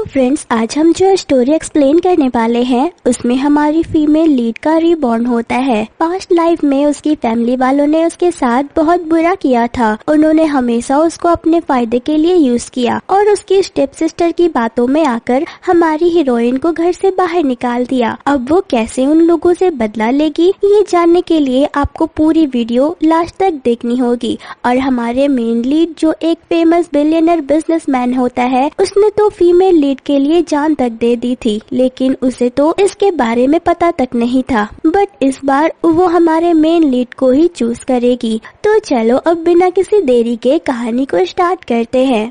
Friends, आज हम जो स्टोरी एक्सप्लेन करने वाले हैं उसमें हमारी फीमेल लीड का रीबॉर्न होता है। पास्ट लाइफ में उसकी फैमिली वालों ने उसके साथ बहुत बुरा किया था। उन्होंने हमेशा उसको अपने फायदे के लिए यूज किया और उसकी स्टेप सिस्टर की बातों में आकर हमारी हीरोइन को घर से बाहर निकाल दिया। अब वो कैसे उन लोगों से बदला लेगी, ये जानने के लिए आपको पूरी वीडियो लास्ट तक देखनी होगी। और हमारे मेन लीड जो एक फेमस बिलियनर बिजनेसमैन होता है, उसने तो फीमेल लीड के लिए जान तक दे दी थी, लेकिन उसे तो इसके बारे में पता तक नहीं था। बट इस बार वो हमारे मेन लीड को ही चूज करेगी। तो चलो अब बिना किसी देरी के कहानी को स्टार्ट करते हैं।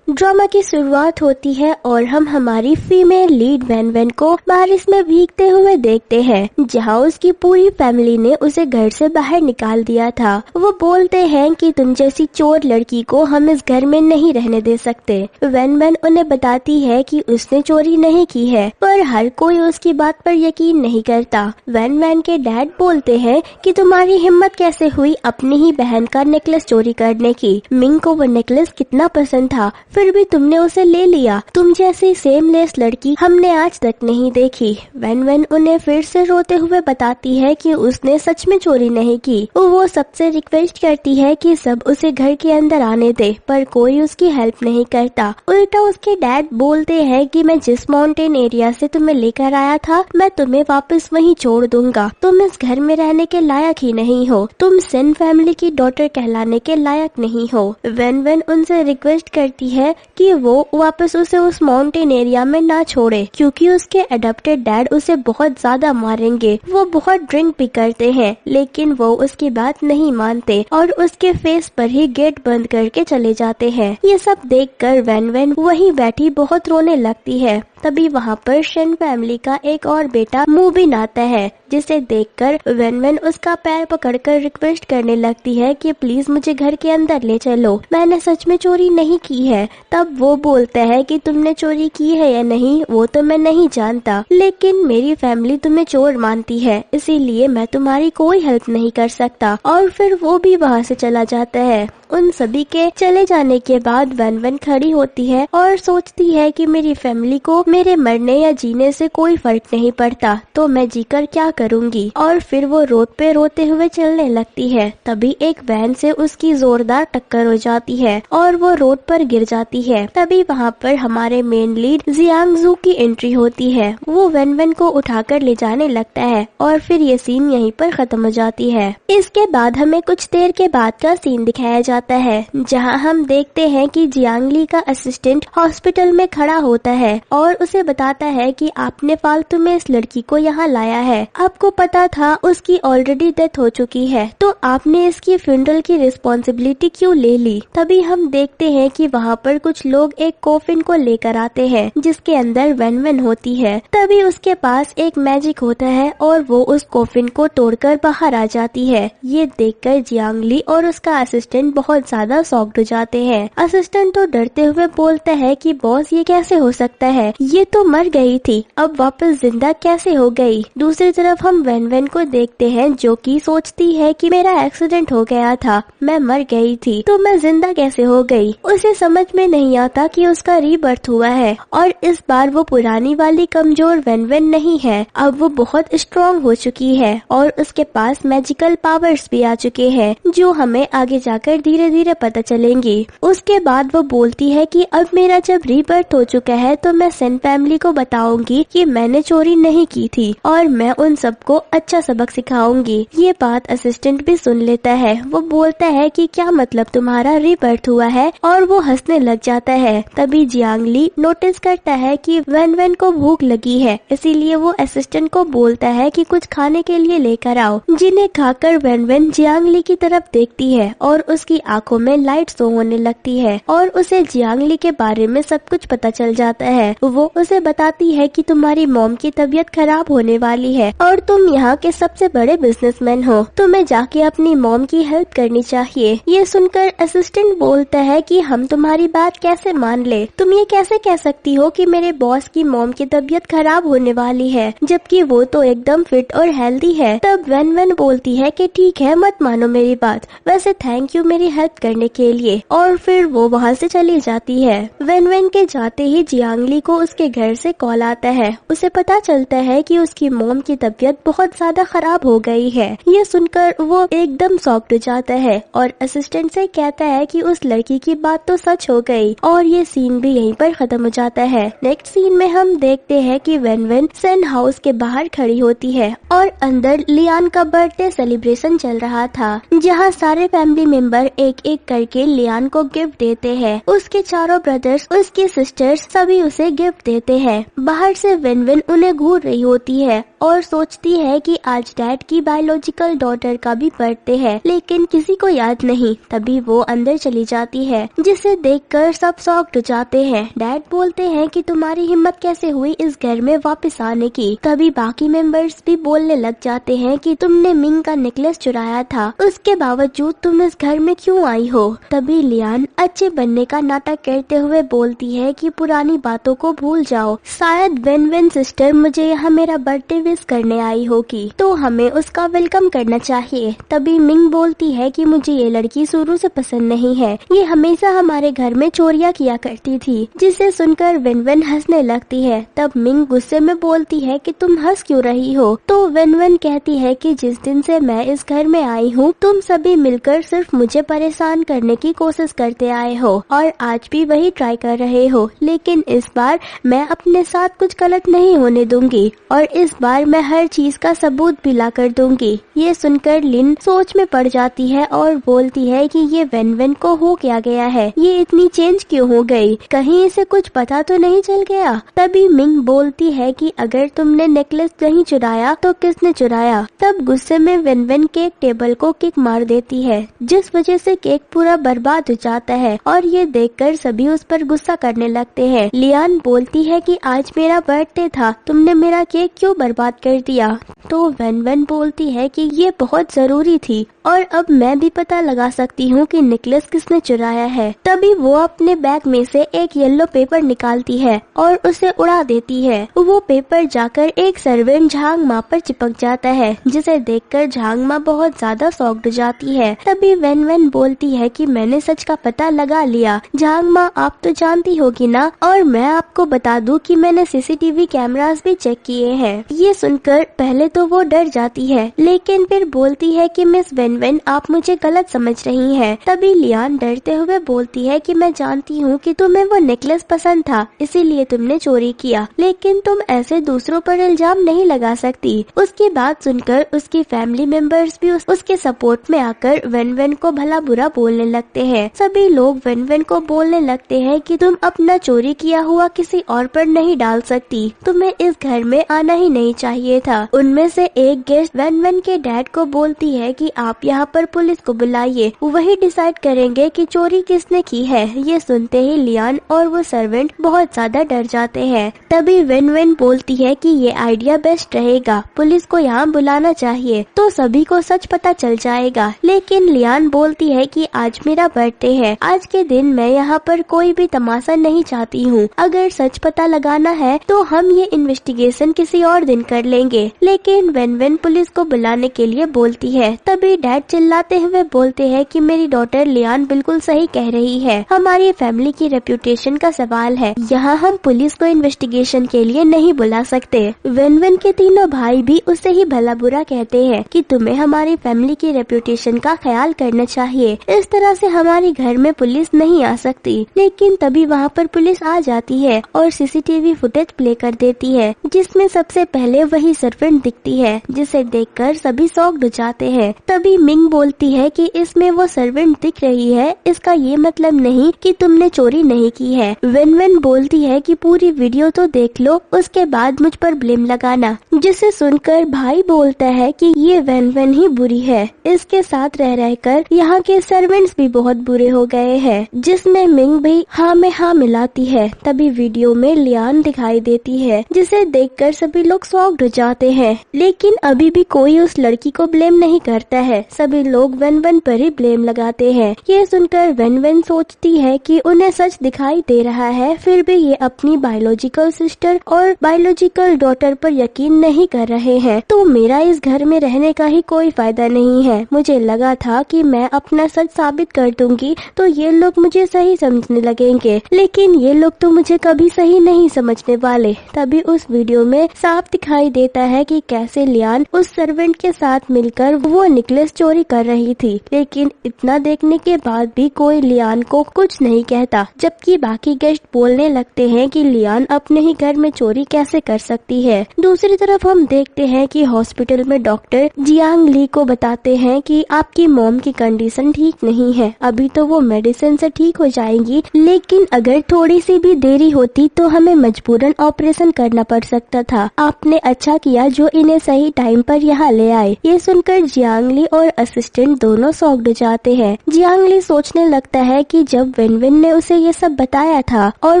ड्रामा की शुरुआत होती है और हम हमारी फीमेल लीड वैन वैन को बारिश में भीगते हुए देखते हैं, जहां उसकी पूरी फैमिली ने उसे घर से बाहर निकाल दिया था। वो बोलते हैं कि तुम जैसी चोर लड़की को हम इस घर में नहीं रहने दे सकते। वैन वैन उन्हें बताती है कि उसने चोरी नहीं की है, पर हर कोई उसकी बात पर यकीन नहीं करता। वैन वैन के डैड बोलते हैं कि तुम्हारी हिम्मत कैसे हुई अपनी ही बहन का नेकलेस चोरी करने की। मिंग को वो नेकलेस कितना पसंद था, फिर भी तुमने उसे ले लिया। तुम जैसी सेमलेस लड़की हमने आज तक नहीं देखी। वैन वैन उन्हें फिर से रोते हुए बताती है कि उसने सच में चोरी नहीं की। वो सबसे रिक्वेस्ट करती है कि सब उसे घर के अंदर आने दे, पर कोई उसकी हेल्प नहीं करता। उल्टा उसके डैड बोलते हैं कि मैं जिस माउंटेन एरिया से तुम्हें लेकर आया था, मैं तुम्हें वापस वहीं छोड़ दूंगा। तुम इस घर में रहने के लायक ही नहीं हो। तुम सेन फैमिली की डॉटर कहलाने के लायक नहीं हो। वैन वैन उनसे रिक्वेस्ट करती है कि वो वापस उसे उस माउंटेन एरिया में ना छोड़े, क्योंकि उसके अडॉप्टेड डैड उसे बहुत ज्यादा मारेंगे। वो बहुत ड्रिंक भी करते हैं, लेकिन वो उसकी बात नहीं मानते और उसके फेस पर ही गेट बंद करके चले जाते हैं। ये सब देखकर वैन वैन वहीं बैठी बहुत रोने लगती है। तभी वहाँ पर शेन फैमिली का एक और बेटा मूविन आता है, जिसे देखकर वैन वैन उसका पैर पकड़कर रिक्वेस्ट करने लगती है कि प्लीज मुझे घर के अंदर ले चलो, मैंने सच में चोरी नहीं की है। तब वो बोलता है कि तुमने चोरी की है या नहीं वो तो मैं नहीं जानता, लेकिन मेरी फैमिली तुम्हें चोर मानती है, इसीलिए मैं तुम्हारी कोई हेल्प नहीं कर सकता। और फिर वो भी वहाँ से चला जाता है। उन सभी के चले जाने के बाद वैन वैन खड़ी होती है और सोचती है कि मेरी फैमिली को मेरे मरने या जीने से कोई फर्क नहीं पड़ता, तो मैं जीकर क्या करूंगी। और फिर वो रोड पे रोते हुए चलने लगती है। तभी एक वैन से उसकी जोरदार टक्कर हो जाती है और वो रोड पर गिर जाती है। तभी वहाँ पर हमारे मेन लीड जियांगजू की एंट्री होती है। वो वैन वैन को उठाकर ले जाने लगता है और फिर ये सीन यहीं पर खत्म हो जाती है। इसके बाद हमें कुछ देर के बाद का सीन दिखाया जाता है, जहाँ हम देखते हैं कि जियांगली का असिस्टेंट हॉस्पिटल में खड़ा होता है और उसे बताता है कि आपने फालतू में इस लड़की को यहाँ लाया है। आपको पता था उसकी ऑलरेडी डेथ हो चुकी है, तो आपने इसकी फ्यूनरल की रिस्पॉन्सिबिलिटी क्यों ले ली। तभी हम देखते हैं कि वहाँ पर कुछ लोग एक कॉफिन को लेकर आते हैं, जिसके अंदर वैन वैन होती है। तभी उसके पास एक मैजिक होता है और वो उस कॉफिन को तोड़कर बाहर आ जाती है। ये देखकर जियांगली और उसका असिस्टेंट बहुत ज्यादा शॉक्ड हो जाते हैं। असिस्टेंट तो डरते हुए बोलता है कि बॉस ये कैसे हो सकता है, ये तो मर गई थी, अब वापस जिंदा कैसे हो गई। दूसरी तरफ हम वैन वैन को देखते हैं, जो कि सोचती है कि मेरा एक्सीडेंट हो गया था, मैं मर गई थी, तो मैं जिंदा कैसे हो गई। उसे समझ में नहीं आता कि उसका रीबर्थ हुआ है और इस बार वो पुरानी वाली कमजोर वैन वैन नहीं है, अब वो बहुत स्ट्रॉन्ग हो चुकी है और उसके पास मैजिकल पावर्स भी आ चुके हैं, जो हमें आगे जाकर धीरे धीरे पता चलेंगी। उसके बाद वो बोलती है कि अब मेरा जब रीबर्थ हो चुका है तो मैं सेन फैमिली को बताऊंगी कि मैंने चोरी नहीं की थी और मैं उन सबको अच्छा सबक सिखाऊंगी। ये बात असिस्टेंट भी सुन लेता है। वो बोलता है कि क्या मतलब तुम्हारा रीबर्थ हुआ है, और वो हंसने लग जाता है। तभी जियांगली नोटिस करता है कि वैन वैन को भूख लगी है, इसीलिए वो असिस्टेंट को बोलता है कि कुछ खाने के लिए लेकर आओ। जिन्हें खाकर वैन वैन जियांगली की तरफ देखती है और उसकी आंखों में लाइट शो होने लगती है और उसे जियांगली के बारे में सब कुछ पता चल जाता है। वो उसे बताती है कि तुम्हारी मॉम की तबीयत खराब होने वाली है और तुम यहाँ के सबसे बड़े बिजनेसमैन हो, तुम्हें जाके अपनी मॉम की हेल्प करनी चाहिए। ये सुनकर असिस्टेंट बोलता है कि हम तुम्हारी बात कैसे मान ले, तुम ये कैसे कह सकती हो कि मेरे बॉस की मॉम की तबीयत खराब होने वाली है, जबकि वो तो एकदम फिट और हेल्दी है। तब वैन वैन बोलती है कि ठीक है, मत मानो मेरी बात, वैसे थैंक यू मेरी हेल्प करने के लिए। और फिर वो वहाँ से चली जाती है। वैन वैन के जाते ही जियांगली को उसके घर से कॉल आता है। उसे पता चलता है कि उसकी मॉम की तबीयत बहुत ज्यादा खराब हो गई है। ये सुनकर वो एकदम शॉक्ड हो जाता है और असिस्टेंट से कहता है कि उस लड़की की बात तो सच हो गई, और ये सीन भी यहीं पर खत्म हो जाता है। नेक्स्ट सीन में हम देखते हैं कि वेन सेन हाउस के बाहर खड़ी होती है और अंदर लियान का बर्थडे सेलिब्रेशन चल रहा था, जहाँ सारे फैमिली मेंबर एक एक करके लियान को गिफ्ट देते हैं। उसके चारों ब्रदर्स, उसकी सिस्टर्स सभी उसे गिफ्ट देते हैं। बाहर से वेन उन्हें घूर रही होती है और सोचती है कि आज डैड की बायोलॉजिकल डॉटर का भी बर्थडे है, लेकिन किसी को याद नहीं। तभी वो अंदर चली जाती है, जिसे देखकर सब शॉक्ड हो जाते हैं। डैड बोलते हैं कि तुम्हारी हिम्मत कैसे हुई इस घर में वापस आने की। तभी बाकी मेंबर्स भी बोलने लग जाते हैं कि तुमने मिंग का नेकलेस चुराया था, उसके बावजूद तुम इस घर में क्यों आई हो। तभी लियान अच्छे बनने का नाटक करते हुए बोलती है कि पुरानी बातों को भूल जाओ, शायद वेन सिस्टर मुझे यहाँ मेरा बर्थडे विश करने आई होगी, तो हमें उसका वेलकम करना चाहिए। तभी मिंग बोलती है कि मुझे ये लड़की शुरू से पसंद नहीं है, ये हमेशा हमारे घर में चोरियां किया करती थी। जिसे सुनकर वेन हंसने लगती है। तब मिंग गुस्से में बोलती है कि तुम हंस क्यों रही हो। तो वेन कहती है कि जिस दिन से मैं इस घर में आई हूँ, तुम सभी मिलकर सिर्फ मुझे परेशान करने की कोशिश करते आए हो और आज भी वही ट्राई कर रहे हो, लेकिन इस बार मैं अपने साथ कुछ गलत नहीं होने दूंगी और इस बार मैं हर चीज का सबूत भी ला कर दूंगी। ये सुनकर लिन सोच में पड़ जाती है और बोलती है कि ये वेन को हो क्या गया है, ये इतनी चेंज क्यों हो गई, कहीं इसे कुछ पता तो नहीं चल गया। तभी मिंग बोलती है कि अगर तुमने नेकलेस नहीं चुराया तो किसने चुराया। तब गुस्से में वेन केक टेबल को किक मार देती है, जिस वजह से केक पूरा बर्बाद हो जाता है और ये देखकर सभी उस पर गुस्सा करने लगते हैं। लियान बोलती है कि आज मेरा बर्थडे था, तुमने मेरा केक क्यों बर्बाद कर दिया। तो वेन बोलती है कि ये बहुत जरूरी थी और अब मैं भी पता लगा सकती हूँ कि नेकलेस किसने चुराया है। तभी वो अपने बैग में से एक येलो पेपर निकालती है और उसे उड़ा देती है। वो पेपर जाकर एक सर्वेंट झांग माँ पर चिपक जाता है, जिसे देखकर झांग माँ बहुत ज्यादा शॉक्ड हो जाती है। तभी वेन बोलती है कि मैंने सच का पता लगा लिया। झांग माँ, आप तो जानती होगी ना, और मैं आपको बता दूं कि मैंने सीसीटीवी कैमरास भी चेक किए हैं। ये सुनकर पहले तो वो डर जाती है, लेकिन फिर बोलती है कि मिस वेन आप मुझे गलत समझ रही हैं। तभी लियान डरते हुए बोलती है कि मैं जानती हूँ कि तुम्हें वो नेकलेस पसंद था, इसीलिए तुमने चोरी किया, लेकिन तुम ऐसे दूसरों पर इल्जाम नहीं लगा सकती। उसकी बात सुनकर उसकी फैमिली मेंबर्स भी उसके सपोर्ट में आकर वेन को भला बुरा बोलने लगते हैं। सभी लोग वेन को बोलने लगते हैं कि तुम अपना चोरी किया हुआ किसी और पर नहीं डाल सकती, तुम्हें इस घर में आना ही नहीं चाहिए था। उनमें से एक गेस्ट वेन के डैड को बोलती है कि आप यहाँ पर पुलिस को बुलाइए, वही डिसाइड करेंगे कि चोरी किसने की है। ये सुनते ही लियान और वो सर्वेंट बहुत ज्यादा डर जाते हैं। तभी वेन बोलती है कि ये आइडिया बेस्ट रहेगा, पुलिस को यहाँ बुलाना चाहिए, तो सभी को सच पता चल जाएगा। लेकिन लियान बोलती है कि आज मेरा बर्थडे है, आज के दिन मैं यहाँ पर कोई भी तमाशा नहीं चाहती हूँ। अगर सच पता लगाना है तो हम ये इन्वेस्टिगेशन किसी और दिन कर लेंगे। लेकिन वेन पुलिस को बुलाने के लिए बोलती है। तभी डैड चिल्लाते हुए बोलते हैं कि मेरी डॉटर लियान बिल्कुल सही कह रही है, हमारी फैमिली की रेप्यूटेशन का सवाल है, यहाँ हम पुलिस को इन्वेस्टिगेशन के लिए नहीं बुला सकते। वेन के तीनों भाई भी उसे ही भला बुरा कहते हैं कि तुम्हें हमारी फैमिली की रेप्यूटेशन का ख्याल करना चाहिए, इस तरह से हमारे घर में पुलिस नहीं आ सकती। लेकिन तभी वहाँ पर पुलिस आ जाती है और सीसीटीवी फुटेज प्ले कर देती है, जिसमें सबसे पहले वही सर्वेंट दिखती है, जिसे देखकर सभी शॉक्ड हो जाते हैं। तभी मिंग बोलती है कि इसमें वो सर्वेंट दिख रही है, इसका ये मतलब नहीं कि तुमने चोरी नहीं की है। वेन बोलती है कि पूरी वीडियो तो देख लो, उसके बाद मुझ पर ब्लेम लगाना। जिसे सुनकर भाई बोलता है कि ये वेन ही बुरी है, इसके साथ रह रहकर यहाँ के सर्वेंट्स भी बहुत बुरे हो गए हैं। जिसमें मिंग भी हाँ में हाँ मिलाती है। तभी वीडियो में लियान दिखाई देती है, जिसे देखकर सभी लोग शॉक्ड शॉक्ड हो जाते हैं, लेकिन अभी भी कोई उस लड़की को ब्लेम नहीं करता है। सभी लोग वन वन पर ही ब्लेम लगाते हैं। ये सुनकर वन वन सोचती है कि उन्हें सच दिखाई दे रहा है, फिर भी ये अपनी बायोलॉजिकल सिस्टर और बायोलॉजिकल डॉटर पर यकीन नहीं कर रहे हैं। तो मेरा इस घर में रहने का ही कोई फायदा नहीं है। मुझे लगा था कि मैं अपना सच साबित कर दूंगी तो ये लोग मुझे सही समझने लगेंगे, लेकिन ये लोग तो मुझे कभी सही नहीं समझने वाले। तभी उस वीडियो में साफ दिखाई देता है कि कैसे लियान उस सर्वेंट के साथ मिलकर वो नेकलेस चोरी कर रही थी, लेकिन इतना देखने के बाद भी कोई लियान को कुछ नहीं कहता, जबकि बाकी गेस्ट बोलने लगते हैं कि लियान अपने ही घर में चोरी कैसे कर सकती है। दूसरी तरफ हम देखते हैं कि हॉस्पिटल में डॉक्टर जियांग ली को बताते हैं कि आपकी मॉम की कंडीशन ठीक नहीं है, अभी तो वो मेडिसिन से ठीक हो जाएंगी, लेकिन अगर थोड़ी सी भी देरी होती तो हमें मजबूरन ऑपरेशन करना पड़ सकता था। आपने अच्छा किया जो इन्हें सही टाइम पर यहाँ ले आए। ये सुनकर जियांग ली और असिस्टेंट दोनों शॉक्ड हो जाते हैं। जियांग ली सोचने लगता है कि जब विन विन ने उसे ये सब बताया था, और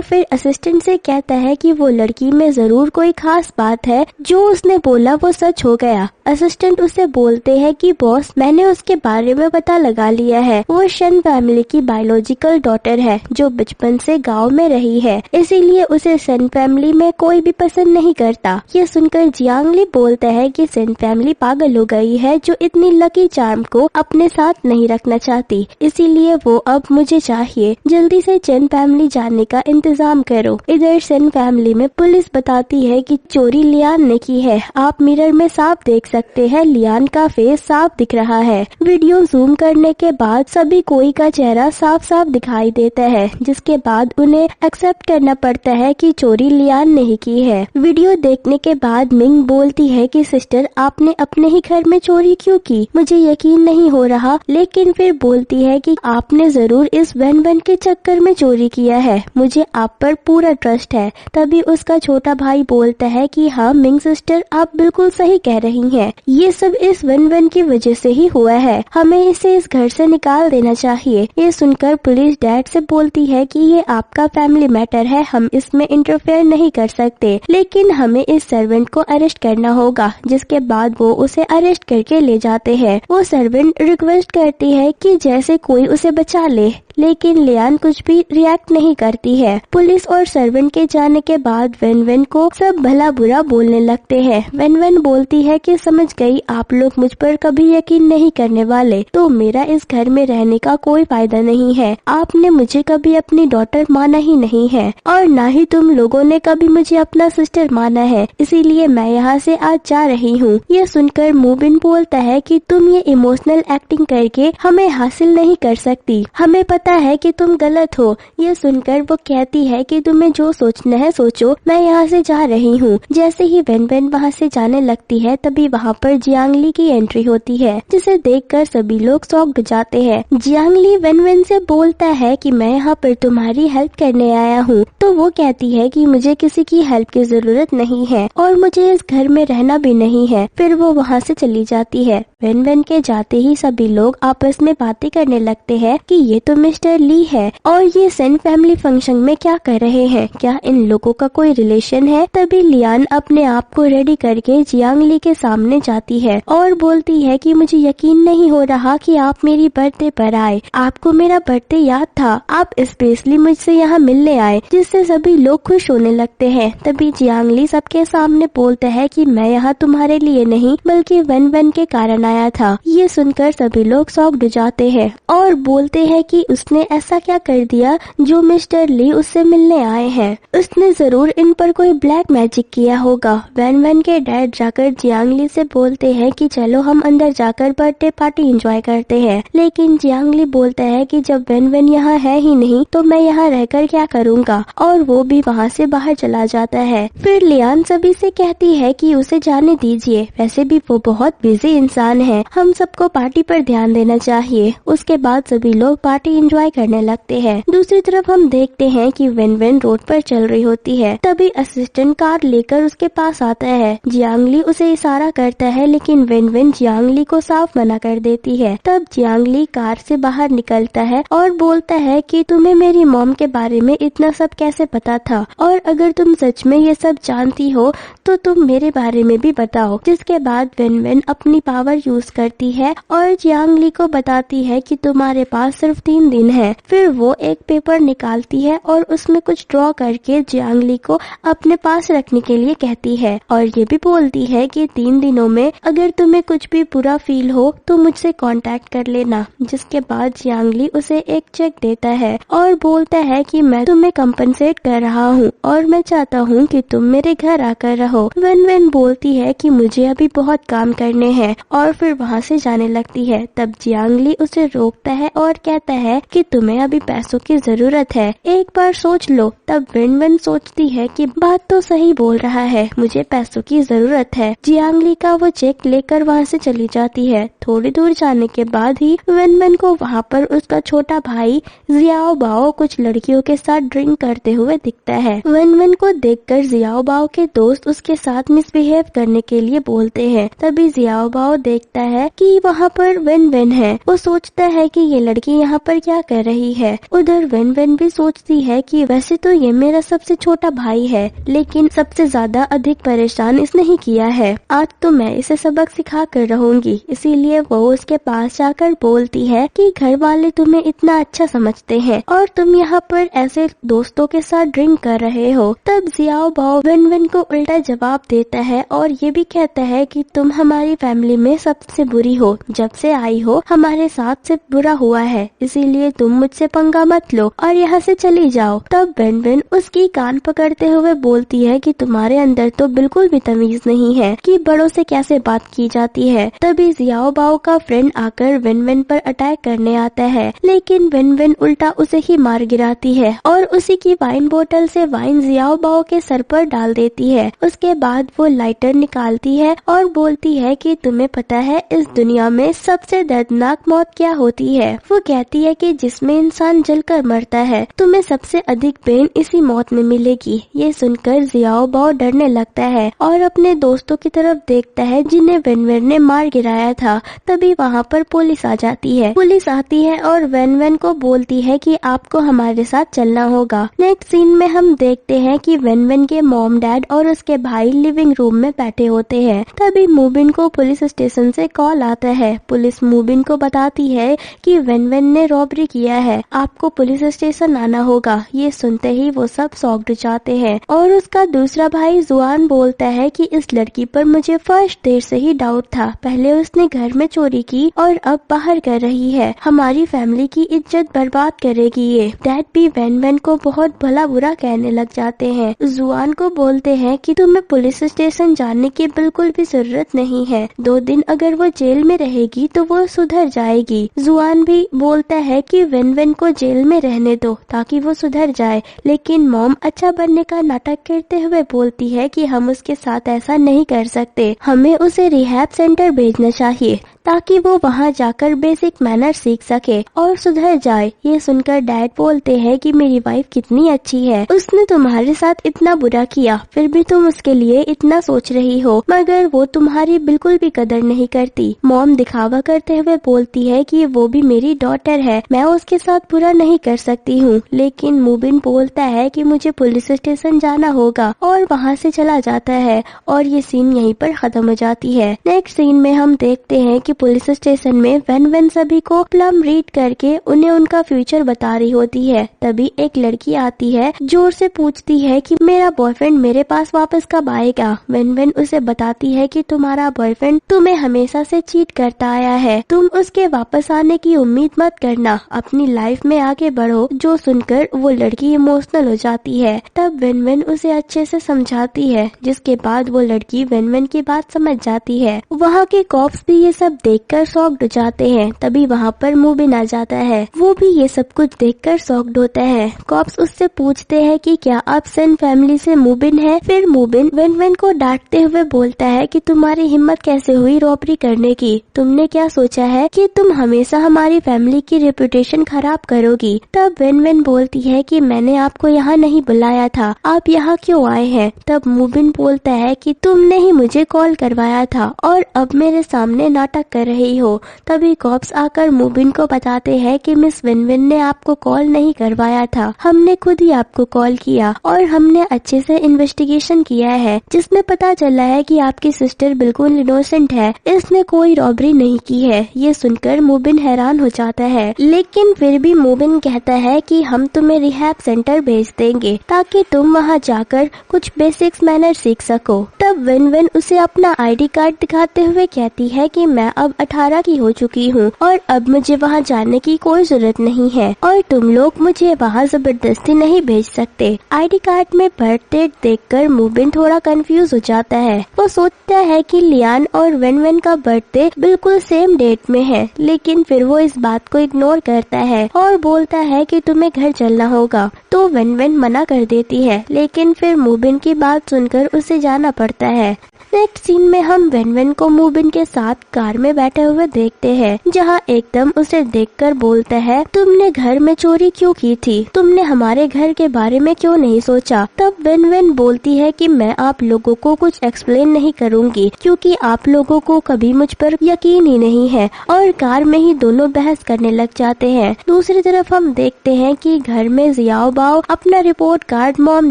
फिर असिस्टेंट से कहता है कि वो लड़की में जरूर कोई खास बात है, जो उसने बोला वो सच हो गया। असिस्टेंट उसे बोलते हैं कि बॉस, मैंने उसके बारे में पता लगा लिया है, वो शन फैमिली की बायोलॉजिकल डॉटर है जो बचपन से गांव में रही है, इसीलिए उसे शन फैमिली में कोई भी पसंद नहीं करता। ये सुनकर जियांग ली बोलता है कि शन फैमिली पागल हो गई है जो इतनी लकी चार्म को अपने साथ नहीं रखना चाहती, इसीलिए वो अब मुझे चाहिए, जल्दी से चेन फैमिली जाने का इंतजाम करो। इधर शन फैमिली में पुलिस बताती है कि चोरी लियान ने की है। आप मिरर में साफ देख सकते हैं, लियान का फेस साफ दिख रहा है। वीडियो जूम करने के बाद सभी कोई का चेहरा साफ साफ दिखाई देता है, जिसके बाद उन्हें एक्सेप्ट करना पड़ता है कि चोरी लियान ने ही की है। वीडियो देखने के बाद मिंग बोलती है कि सिस्टर, आपने अपने ही घर में चोरी क्यों की? मुझे यकीन नहीं हो रहा, लेकिन फिर बोलती है कि आपने जरूर इस वन वन के चक्कर में चोरी किया है, मुझे आप पर पूरा ट्रस्ट है। तभी उसका छोटा भाई बोलता है कि हाँ मिंग सिस्टर, आप बिल्कुल सही कह रही हैं, ये सब इस वन वन की वजह से ही हुआ है, हमें इसे इस घर से निकाल देना चाहिए। ये सुनकर पुलिस डैड से बोलती है कि ये आपका फैमिली मैटर है, हम इसमें इंटरफेयर नहीं कर सकते, लेकिन हमें इस सर्वेंट को अरेस्ट करना होगा। जिसके बाद वो उसे अरेस्ट करके ले जाते हैं। वो सर्वेंट रिक्वेस्ट करती है कि जैसे कोई उसे बचा ले, लेकिन लियान कुछ भी रिएक्ट नहीं करती है। पुलिस और सर्वेंट के जाने के बाद वेन वेन को सब भला बुरा बोलने लगते हैं। वेन वेन बोलती है कि समझ गई, आप लोग मुझ पर कभी यकीन नहीं करने वाले, तो मेरा इस घर में रहने का कोई फायदा नहीं है। आपने मुझे कभी अपनी डॉटर माना ही नहीं है, और न ही तुम लोगों ने कभी मुझे अपना सिस्टर माना है, इसीलिए मैं यहाँ से आज जा रही हूँ। ये सुनकर मूबिन बोलता है कि तुम ये इमोशनल एक्टिंग करके हमें हासिल नहीं कर सकती, हमें पता है कि तुम गलत हो। ये सुनकर वो कहती है कि तुम्हें जो सोचना है सोचो, मैं यहाँ से जा रही हूँ। जैसे ही वेन वेन वहाँ से जाने लगती है, तभी वहाँ पर जियांग ली की एंट्री होती है, जिसे देखकर सभी लोग शॉक्ड जाते हैं। जियांग ली वेन वेन से बोलता है कि मैं यहाँ पर तुम्हारी हेल्प करने आया हूँ, तो वो कहती है कि मुझे किसी की हेल्प की जरूरत नहीं है और मुझे इस घर में रहना भी नहीं है। फिर वो वहाँ से चली जाती है। वेन वेन के जाते ही सभी लोग आपस में बातें करने लगते हैं कि ये तो मिस्टर ली है और ये सेन फैमिली फंक्शन में क्या कर रहे हैं, क्या इन लोगों का कोई रिलेशन है। तभी लियान अपने आप को रेडी करके जियांग ली के सामने जाती है और बोलती है कि मुझे यकीन नहीं हो रहा कि आप मेरी बर्थडे पर आए, आपको मेरा बर्थडे याद था, आप स्पेशली मुझसे यहाँ मिलने आए, जिससे सभी लोग खुश होने लगते हैं। तभी जियांग ली सबके सामने बोलता है कि मैं यहाँ तुम्हारे लिए नहीं बल्कि वन वन के कारण आया था। ये सुनकर सभी लोग शॉक्ड हो जाते हैं और बोलते हैं कि उसने ऐसा क्या कर दिया जो मिस्टर ली उससे मिलने आए हैं, उसने जरूर इन पर कोई ब्लैक मैजिक किया होगा। वैन वैन के डैड जाकर जियांग ली से बोलते हैं कि चलो हम अंदर जाकर बर्थडे पार्टी एंजॉय करते हैं, लेकिन जियांग ली बोलता है कि जब वैन वैन यहाँ है ही नहीं तो मैं यहाँ रहकर क्या करूँगा, और वो भी वहाँ से बाहर चला जाता है। फिर लियान सभी से कहती है कि उसे जाने दीजिए, वैसे भी वो बहुत बिजी इंसान है, हम सबको पार्टी पर ध्यान देना चाहिए। उसके बाद सभी लोग पार्टी एंजॉय करने लगते हैं। दूसरी तरफ हम देखते हैं कि वेन वेन रोड पर चल रही होती है, तभी असिस्टेंट कार लेकर उसके पास आता है। जियांगली उसे इशारा करता है, लेकिन वेन वेन जियांगली को साफ मना कर देती है। तब जियांगली कार से बाहर निकलता है और बोलता है कि तुम्हें मेरी मॉम के बारे में इतना सब कैसे पता था, और अगर तुम सच में ये सब जानती हो तो तुम मेरे बारे में भी बताओ। जिसके बाद वेन वेन अपनी पावर यूज करती है और जियांगली को बताती है कि तुम्हारे पास सिर्फ 3 दिन है। फिर वो एक पेपर निकालती है और उसमें कुछ ड्रॉ करके जियांगली को अपने पास रखने के लिए कहती है, और ये भी बोलती है कि 3 दिनों में अगर तुम्हें कुछ भी बुरा फील हो तो मुझसे कांटेक्ट कर लेना। जिसके बाद जियांगली उसे एक चेक देता है और बोलता है कि मैं तुम्हें कंपनसेट कर रहा हूँ और मैं चाहता हूँ कि तुम मेरे घर आकर रहो। वेन वेन बोलती है कि मुझे अभी बहुत काम करने हैं और फिर वहाँ से जाने लगती है। तब जियांगली उसे रोकता है और कहता है कि तुम्हें अभी पैसों की जरूरत है, एक बार सोच लो। तब वेन वेन सोचती है कि बात तो सही बोल रहा है, मुझे पैसों की जरूरत है। जियांगली का वो चेक लेकर वहाँ से चली जाती है। थोड़ी दूर जाने के बाद ही वेन वेन को वहाँ पर उसका छोटा भाई जियाओ बाओ कुछ लड़कियों के साथ ड्रिंक करते हुए दिखता है। वेन वेन को देखकर जियाओ बाओ के दोस्त उसके साथ मिसबिहेव करने के लिए बोलते हैं। तभी जियाओ बाओ देखता है कि वहाँ पर वेन वेन है। वो सोचता है कि ये लड़की यहाँ पर क्या कर रही है। उधर वेन वेन भी सोचती है कि वैसे तो ये मेरा सबसे छोटा भाई है, लेकिन सबसे ज्यादा अधिक परेशान इसने ही किया है। आज तो मैं इसे सबक सिखा कर रहूंगी। इसीलिए वो उसके पास जाकर बोलती है कि घर वाले तुम्हें इतना अच्छा समझते हैं और तुम यहाँ पर ऐसे दोस्तों के साथ ड्रिंक कर रहे हो। तब जियाओ बाओ वेन वेन को उल्टा जवाब देता है और ये भी कहता है कि तुम हमारी फैमिली में सबसे बुरी हो, जब से आई हो हमारे साथ सिर्फ बुरा हुआ है, इसीलिए तुम मुझसे पंगा मत लो और यहाँ से चली जाओ। तब वेन वेन उसकी कान पकड़ते हुए बोलती है कि तुम्हारे अंदर तो बिल्कुल भी तमीज नहीं है कि बड़ों से कैसे बात की जाती है। तभी जियाओ बाओ का फ्रेंड आकर वेन वेन पर अटैक करने आता है, लेकिन वेन वेन उल्टा उसे ही मार गिराती है और उसी की वाइन बोतल से वाइन जियाओ बाओ के सर पर डाल देती है। उसके बाद वो लाइटर निकालती है और बोलती है कि तुम्हें पता है इस दुनिया में सबसे दर्दनाक मौत क्या होती है। वो कहती है कि जिसमें इंसान जलकर मरता है, तुम्हें सबसे अधिक पेन इसी मौत में मिलेगी। ये सुनकर जियाओ बाओ डरने लगता है और अपने दोस्तों की तरफ देखता है जिन्हें वेन वेन ने मार गिराया था। तभी वहाँ पर पुलिस आ जाती है। पुलिस आती है और वेन वेन को बोलती है कि आपको हमारे साथ चलना होगा। नेक्स्ट सीन में हम देखते हैं कि वेन वेन के मॉम डैड और उसके भाई लिविंग रूम में बैठे होते हैं। तभी मूबिन को पुलिस स्टेशन से कॉल आता है। पुलिस मूबिन को बताती है कि वेन वेन ने रॉबरी किया है, आपको पुलिस स्टेशन आना होगा। ये सुनते ही वो सब शॉक्ड जाते हैं और उसका दूसरा भाई जुआन बोलता है कि इस लड़की पर मुझे फर्स्ट देर से ही डाउट था। पहले उसने घर में चोरी की और अब बाहर कर रही है, हमारी फैमिली की इज्जत बर्बाद करेगी ये। डैड भी वेन वेन को बहुत भला बुरा कहने लग जाते हैं। जुआन को बोलते हैं कि तुम्हें पुलिस स्टेशन जाने की बिल्कुल भी जरूरत नहीं है, 2 दिन अगर वो जेल में रहेगी तो वो सुधर जाएगी। जुआन भी बोलता है कि वेन वेन को जेल में रहने दो ताकि वो सुधर जाए, लेकिन मॉम अच्छा बनने का नाटक करते हुए बोलती है कि हम उसके साथ ऐसा नहीं कर सकते, हमें उसे रिहैब सेंटर भेजना चाहिए ताकि वो वहाँ जाकर बेसिक मैनर सीख सके और सुधर जाए। ये सुनकर डैड बोलते हैं कि मेरी वाइफ कितनी अच्छी है, उसने तुम्हारे साथ इतना बुरा किया फिर भी तुम उसके लिए इतना सोच रही हो, मगर वो तुम्हारी बिल्कुल भी कदर नहीं करती। मॉम दिखावा करते हुए बोलती है कि वो भी मेरी डॉटर है, मैं उसके साथ बुरा नहीं कर सकती हूँ। लेकिन मूबिन बोलता है कि मुझे पुलिस स्टेशन जाना होगा और वहाँ से चला जाता है और ये सीन यहीं पर खत्म हो जाती है। नेक्स्ट सीन में हम देखते हैं कि पुलिस स्टेशन में वेन वेन सभी को प्लम रीड करके उन्हें उनका फ्यूचर बता रही होती है। तभी एक लड़की आती है, जोर से पूछती है कि मेरा बॉयफ्रेंड मेरे पास वापस कब आएगा। वेन वेन उसे बताती है कि तुम्हारा बॉयफ्रेंड तुम्हें हमेशा से चीट करता आया है, तुम उसके वापस आने की उम्मीद मत करना, अपनी लाइफ में आगे बढ़ो। जो सुनकर वो लड़की इमोशनल हो जाती है। तब वेन वेन उसे अच्छे से समझाती है, जिसके बाद वो लड़की वेन वेन की बात समझ जाती है। वहाँ के कॉप्स भी ये सब देखकर शॉक्ड हो जाते हैं। तभी वहाँ पर मूबिन आ जाता है। वो भी ये सब कुछ देखकर शॉक्ड होता है। कॉप्स उससे पूछते हैं कि क्या आप सन फैमिली से मूबिन है। फिर मूबिन वेन वेन को डांटते हुए बोलता है कि तुम्हारी हिम्मत कैसे हुई रॉबरी करने की, तुमने क्या सोचा है कि तुम हमेशा हमारी फैमिली की रेपुटेशन खराब करोगी। तब वेन वेन बोलती है कि मैंने आपको यहाँ नहीं बुलाया था, आप यहाँ क्यों आए हैं। तब मूबिन बोलता है कि तुमने ही मुझे कॉल करवाया था और अब मेरे सामने नाटक कर रही हो। तभी कॉप्स आकर मूबिन को बताते हैं कि मिस वेन वेन ने आपको कॉल नहीं करवाया था, हमने खुद ही आपको कॉल किया और हमने अच्छे से इन्वेस्टिगेशन किया है, जिसमें पता चला है कि आपकी सिस्टर बिल्कुल इनोसेंट है, इसने कोई रॉबरी नहीं की है। ये सुनकर मूबिन हैरान हो जाता है, लेकिन फिर भी मूबिन कहता है कि हम तुम्हें रिहैब सेंटर भेज देंगे ताकि तुम वहाँ जाकर कुछ बेसिक्स मैनर सीख सको। तब वेन वेन उसे अपना आईडी कार्ड दिखाते हुए कहती है कि मैं अब 18 की हो चुकी हूँ और अब मुझे वहाँ जाने की कोई जरूरत नहीं है और तुम लोग मुझे वहाँ जबरदस्ती नहीं भेज सकते। आईडी कार्ड में बर्थ डेट देखकर मूबिन थोड़ा कंफ्यूज हो जाता है। वो सोचता है कि लियान और वेन वेन का बर्थडे बिल्कुल सेम डेट में है, लेकिन फिर वो इस बात को इग्नोर करता है और बोलता है कि तुम्हें घर चलना होगा। तो वेन वेन मना कर देती है, लेकिन फिर मूबिन की बात सुनकर उसे जाना पड़ता है। नेक्स्ट सीन में हम वेन वेन को मूबिन के साथ कार में बैठे हुए देखते हैं, जहाँ एकदम उसे देखकर बोलता है तुमने घर में चोरी क्यों की थी, तुमने हमारे घर के बारे में क्यों नहीं सोचा। तब वेन वेन बोलती है कि मैं आप लोगों को कुछ एक्सप्लेन नहीं करूँगी क्योंकि आप लोगों को कभी मुझ पर यकीन ही नहीं है, और कार में ही दोनों बहस करने लग जाते हैं। दूसरी तरफ हम देखते हैं कि घर में जियाओ बाओ अपना रिपोर्ट कार्ड मॉम